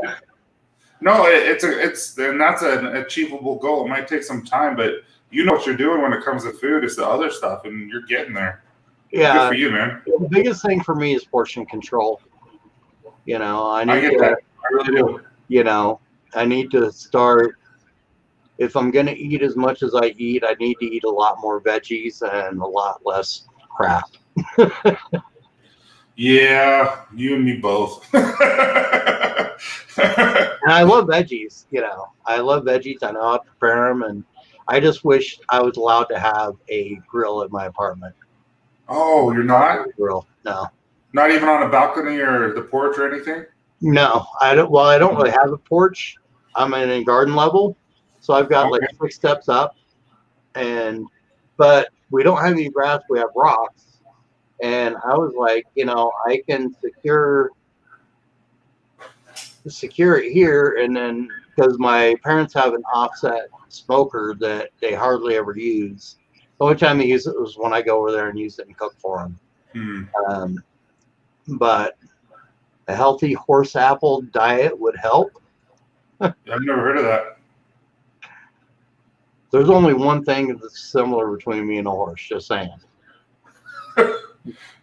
no, that's an achievable goal. It might take some time, but you know what you're doing when it comes to food. It's the other stuff, and you're getting there. Yeah, good for you, man. The biggest thing for me is portion control. You know, I get that. I really do. You know, I need to start. If I'm going to eat as much as I eat, I need to eat a lot more veggies and a lot less crap. Yeah, you and me both. And I love veggies. You know, I love veggies. I know how to prepare them, and I just wish I was allowed to have a grill at my apartment. Oh, you're not? Grill? No. Not even on a balcony or the porch or anything? No, I don't. Well, I don't really have a porch. I'm in a garden level, so I've got like 6 steps up, but we don't have any grass. We have rocks, and I was like, you know, I can secure it here, and then because my parents have an offset smoker that they hardly ever use. The only time they use it was when I go over there and use it and cook for them. But a healthy horse apple diet would help. I've never heard of that. There's only one thing that's similar between me and a horse. Just saying.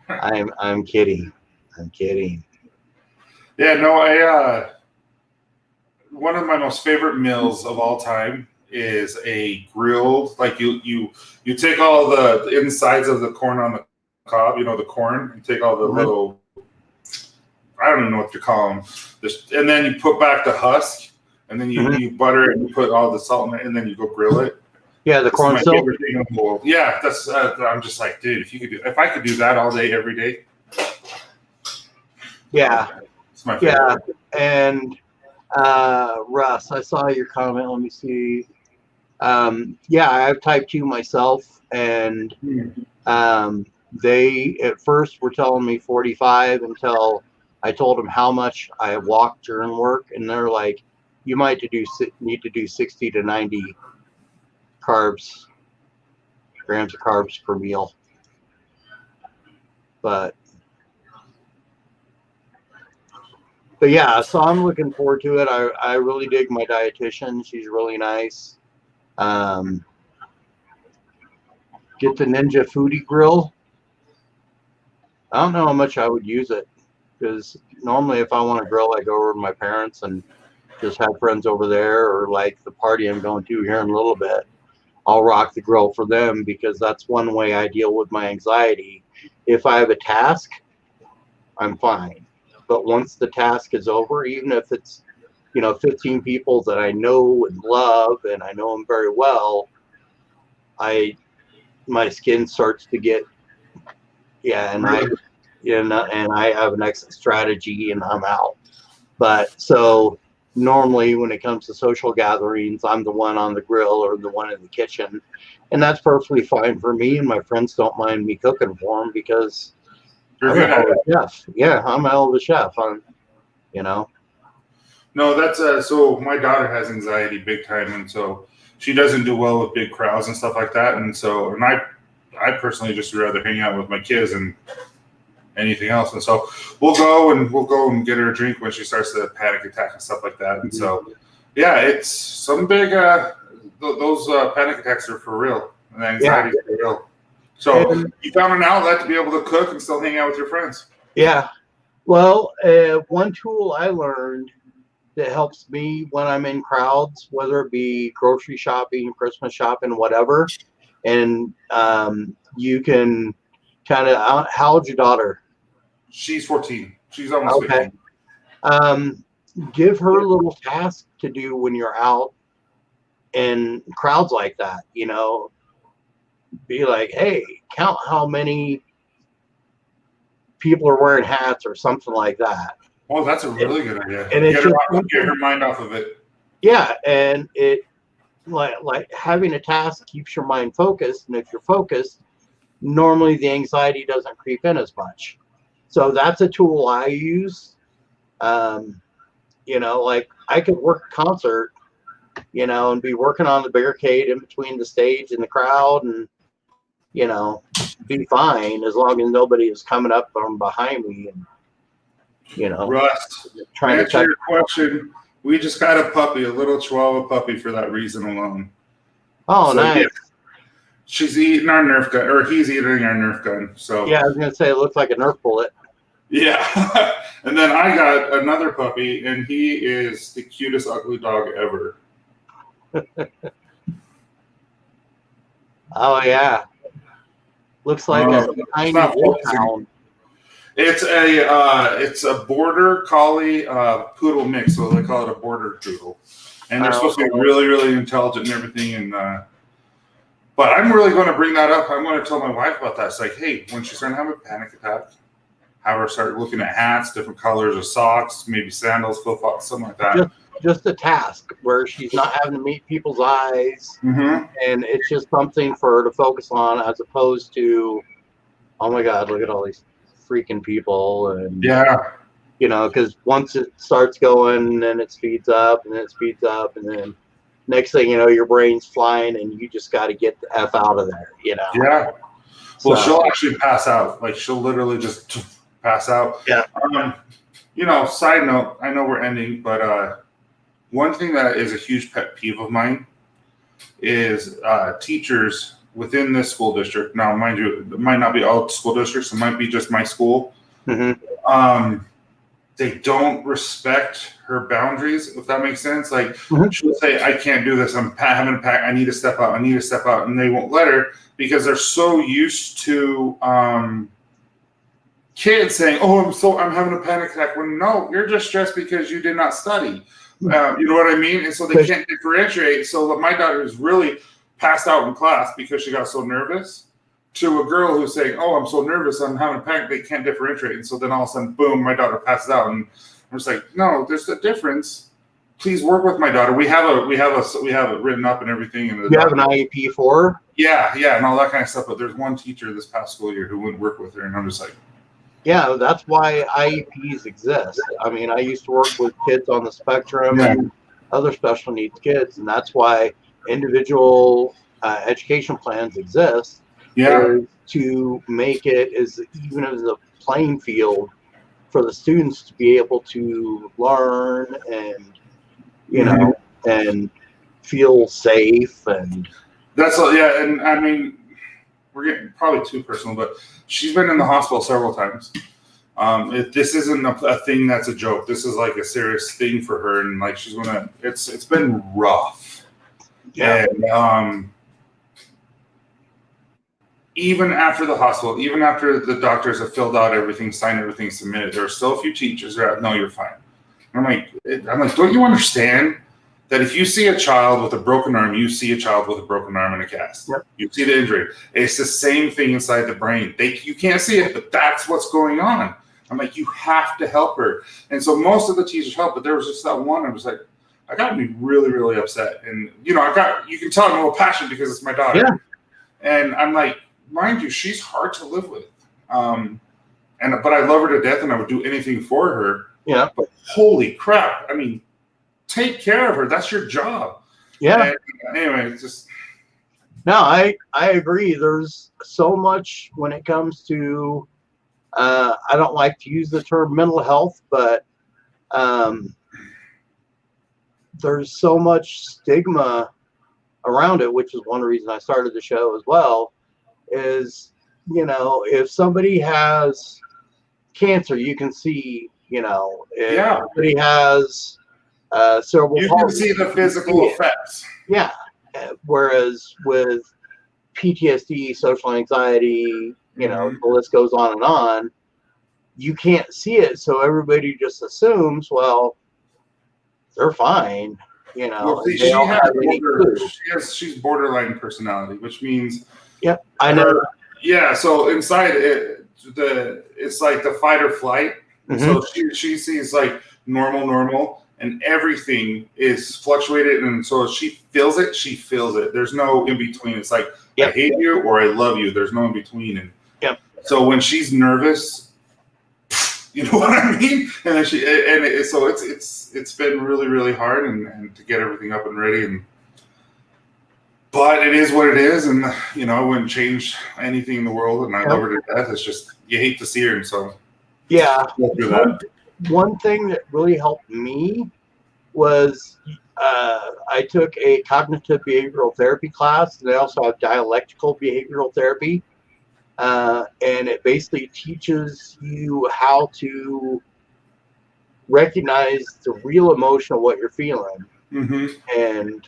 I'm kidding. I'm kidding. Yeah, no, one of my most favorite meals of all time is a grilled, like you take all the insides of the corn on the cob, you know, the corn, you take all the little, I don't even know what you call them, and then you put back the husk, and then you butter it and you put all the salt in it, and then you go grill it. Yeah, the corn silk. Yeah, that's. I'm just like, dude, if I could do that all day, every day. Yeah, it's my favorite. Yeah, and Russ, I saw your comment. Let me see. Yeah, I have type 2 myself, and they at first were telling me 45 until I told them how much I walked during work, and they're like, you might need to do 60 to 90 grams of carbs per meal. But yeah, so I'm looking forward to it. I really dig my dietitian. She's really nice. Get the Ninja Foodie Grill. I don't know how much I would use it, because normally if I want to grill, I go over to my parents and just have friends over there, or like the party I'm going to here in a little bit, I'll rock the grill for them, because that's one way I deal with my anxiety. If I have a task, I'm fine. But once the task is over, even if it's, 15 people that I know and love and I know them very well, my skin starts to get, and I have an exit strategy and I'm out. But so normally when it comes to social gatherings, I'm the one on the grill or the one in the kitchen, and that's perfectly fine for me. And my friends don't mind me cooking for them, because I'm a hell of a chef. Yeah, I'm a hell of a chef. No, that's so my daughter has anxiety big time, and so she doesn't do well with big crowds and stuff like that. And I personally just would rather hang out with my kids and anything else. And so we'll go and get her a drink when she starts to panic attack and stuff like that. And so, yeah, it's some big, those panic attacks are for real. And anxiety is for real. So you found an outlet to be able to cook and still hang out with your friends. Yeah. Well, one tool I learned that helps me when I'm in crowds, whether it be grocery shopping, Christmas shopping, whatever, and you can kind of, how old's your daughter? She's 14. She's almost 15. Give her a little task to do when you're out in crowds like that, you know, be like, hey, count how many people are wearing hats or something like that. Oh, that's a really good idea. And get her mind off of it. Yeah, and it like having a task keeps your mind focused, and if you're focused, normally the anxiety doesn't creep in as much. So that's a tool I use. You know, like I could work a concert, you know, and be working on the barricade in between the stage and the crowd, and you know, be fine as long as nobody is coming up from behind me and, you know, Russ, trying to answer your question. We just got a puppy, a little Chihuahua puppy for that reason alone. Oh, so, nice. Yeah, she's eating our Nerf gun, or he's eating our Nerf gun. So yeah, I was gonna say it looks like a Nerf bullet. Yeah. And then I got another puppy, and he is the cutest ugly dog ever. Oh yeah. Looks like a tiny wolfhound. It's a border collie poodle mix, so they call it a border poodle. And they're supposed to be really, really intelligent and everything. And but I'm really going to bring that up. I'm going to tell my wife about that. It's like, hey, when she's starting to have a panic attack, have her start looking at hats, different colors of socks, maybe sandals, flip-flops, something like that. Just a task where she's not having to meet people's eyes, and it's just something for her to focus on, as opposed to, oh my God, look at all these freaking people, and you know, because once it starts going, then it speeds up, and then it speeds up, and then next thing you know, your brain's flying, and you just got to get the F out of there, you know. Yeah. Well, she'll actually pass out. Like she'll literally just pass out. Yeah. You know, side note, I know we're ending, but one thing that is a huge pet peeve of mine is teachers within this school district. Now, mind you, it might not be all school districts. It might be just my school. They don't respect her boundaries, if that makes sense. Like she'll say, I can't do this. I'm having a pack. I need to step out. I need to step out. And they won't let her because they're so used to kids saying, oh, I'm having a panic attack. When no, you're just stressed because you did not study. You know what I mean? And so they can't differentiate. So my daughter is really passed out in class because she got so nervous, to a girl who's saying, oh, I'm so nervous, I'm having a panic, they can't differentiate. And so then all of a sudden, boom, my daughter passes out. And I'm just like, no, there's a difference. Please work with my daughter. We have it written up and everything. And you have an IEP for her? Yeah, and all that kind of stuff. But there's one teacher this past school year who wouldn't work with her. And I'm just like, yeah, that's why IEPs exist. I mean, I used to work with kids on the spectrum and other special needs kids, and that's why individual education plans exist. To make it as even as a playing field for the students to be able to learn and, you know, and feel safe. And that's and I mean, we're getting probably too personal, but she's been in the hospital several times. This isn't a thing that's a joke. This is like a serious thing for her, and like she's gonna. It's been rough. Yeah. And even after the hospital, even after the doctors have filled out everything, signed everything, submitted, there are still a few teachers that are, no, you're fine. And I'm like, don't you understand that if you see a child with a broken arm, you see a child with a broken arm in a cast. Yep. You see the injury. It's the same thing inside the brain. You can't see it, but that's what's going on. I'm like, you have to help her. And so most of the teachers help, but there was just that one. I was like, I got to be really, really upset. And, you know, you can tell I'm a little passionate because it's my daughter. Yeah. And I'm like, mind you, she's hard to live with. But I love her to death and I would do anything for her. Yeah. But holy crap. I mean, take care of her. That's your job. Yeah. And anyway, it's just. No, I agree. There's so much when it comes to I don't like to use the term mental health, but there's so much stigma around it, which is one reason I started the show as well, is, if somebody has cancer, you can see, if somebody has cerebral you palsy, can see the physical effects. Yeah. Whereas with PTSD, social anxiety, the list goes on and on, you can't see it. So everybody just assumes, well, they're fine. Well, see, she's borderline personality, which means Yep, I know. Yeah, so inside it's like the fight or flight. So she sees like normal, and everything is fluctuated, and so she feels it. There's no in between. It's like I hate you or I love you. There's no in between. And so when she's nervous, you know what I mean? And then so it's been really, really hard and to get everything up and ready, but it is what it is, and I wouldn't change anything in the world, and I love her to death. It's just you hate to see her, and so one thing that really helped me was I took a cognitive behavioral therapy class, and they also have dialectical behavioral therapy. And it basically teaches you how to recognize the real emotion of what you're feeling and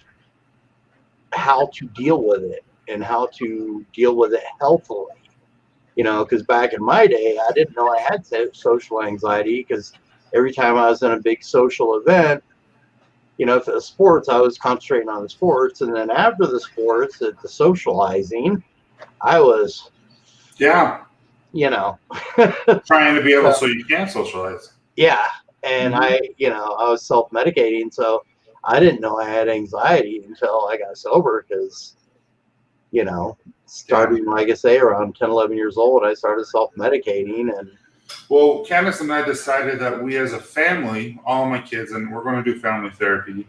how to deal with it and how to deal with it healthily. Because back in my day, I didn't know I had social anxiety, because every time I was in a big social event, if it was sports, I was concentrating on the sports. And then after the sports, at the socializing, I was trying to be able so you can socialize. Yeah. And I was self-medicating, so I didn't know I had anxiety until I got sober, because starting like I say around 10, 11 years old, I started self-medicating. And well, Candace and I decided that we as a family, all my kids, and we're going to do family therapy,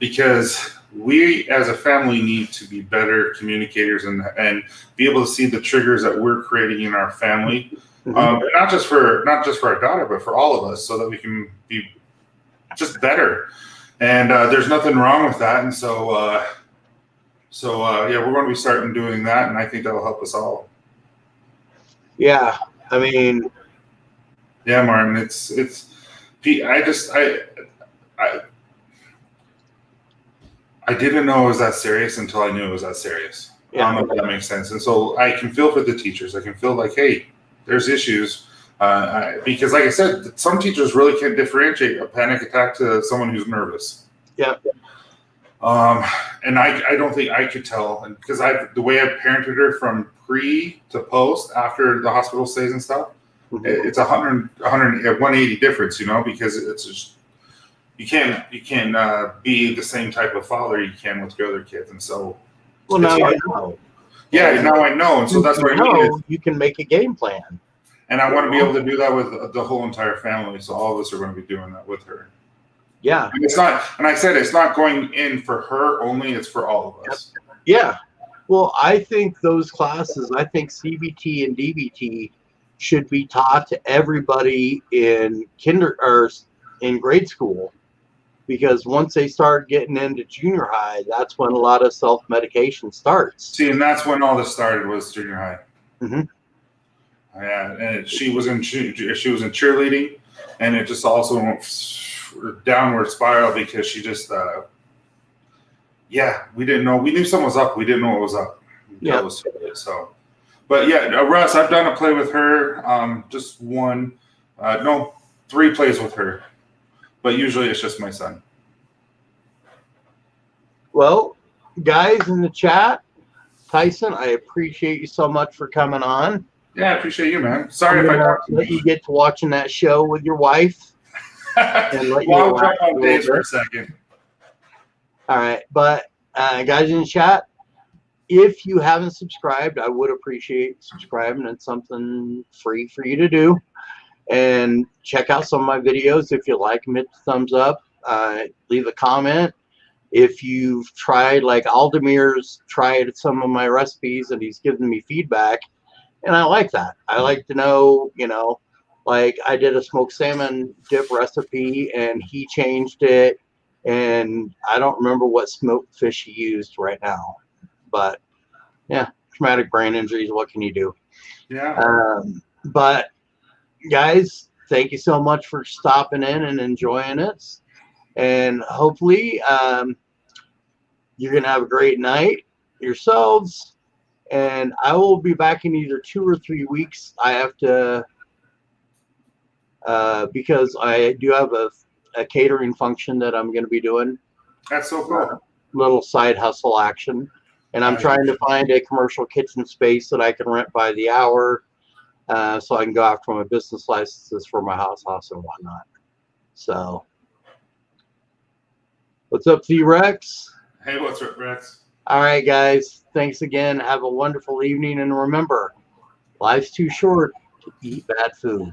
because we as a family need to be better communicators and be able to see the triggers that we're creating in our family, not just for our daughter, but for all of us, so that we can be just better. And there's nothing wrong with that. And so we're going to be starting doing that, and I think that'll help us all. Yeah, I mean, yeah, Martin, I didn't know it was that serious until I knew it was that serious. Yeah. I don't know if that makes sense. And so I can feel for the teachers. I can feel like, hey, there's issues. Because like I said, some teachers really can't differentiate a panic attack to someone who's nervous. Yeah. And I don't think I could tell, because the way I parented her from pre to post after the hospital stays and stuff, it's 180 difference, because it's just, you can't be the same type of father you can with your other kids. And so now I know. Yeah, now I know. And so that's what I mean. You can make a game plan. And I want to be able to do that with the whole entire family. So all of us are going to be doing that with her. Yeah. And it's not, and I said it's not going in for her only, it's for all of us. Yeah. Well, I think those classes, I think CBT and DBT should be taught to everybody in in grade school, because once they start getting into junior high, that's when a lot of self-medication starts. See, and that's when all this started, was junior high. Mm-hmm. Yeah, and she was in cheerleading, and it just also went downward spiral, because she just we didn't know. We knew something was up. We didn't know what was up. Yeah. So, but yeah, Russ, I've done a play with her. Just one, 3 plays with her, but usually it's just my son. Well, guys in the chat, Tyson, I appreciate you so much for coming on. Yeah, I appreciate you, man. Sorry if I talked let you get to watching that show with your wife. And let I'll jump on days for a second. All right, but guys in the chat, if you haven't subscribed, I would appreciate subscribing. It's something free for you to do. And check out some of my videos. If you like them, hit the thumbs up. Leave a comment. If you've tried, like Aldemir's tried some of my recipes and he's given me feedback, And I like that. I like to know, like I did a smoked salmon dip recipe and he changed it. And I don't remember what smoked fish he used right now. But yeah, traumatic brain injuries. What can you do? Yeah. But guys, thank you so much for stopping in and enjoying it. And hopefully you're going to have a great night yourselves. And I will be back in either 2 or 3 weeks. I have to, because I do have a catering function that I'm going to be doing. That's so cool. Little side hustle action. And I'm trying to find a commercial kitchen space that I can rent by the hour, so I can go after my business licenses for my house and whatnot. So, what's up, T-Rex? Hey, what's up, Rex? All right, guys. Thanks again. Have a wonderful evening. And remember, life's too short to eat bad food.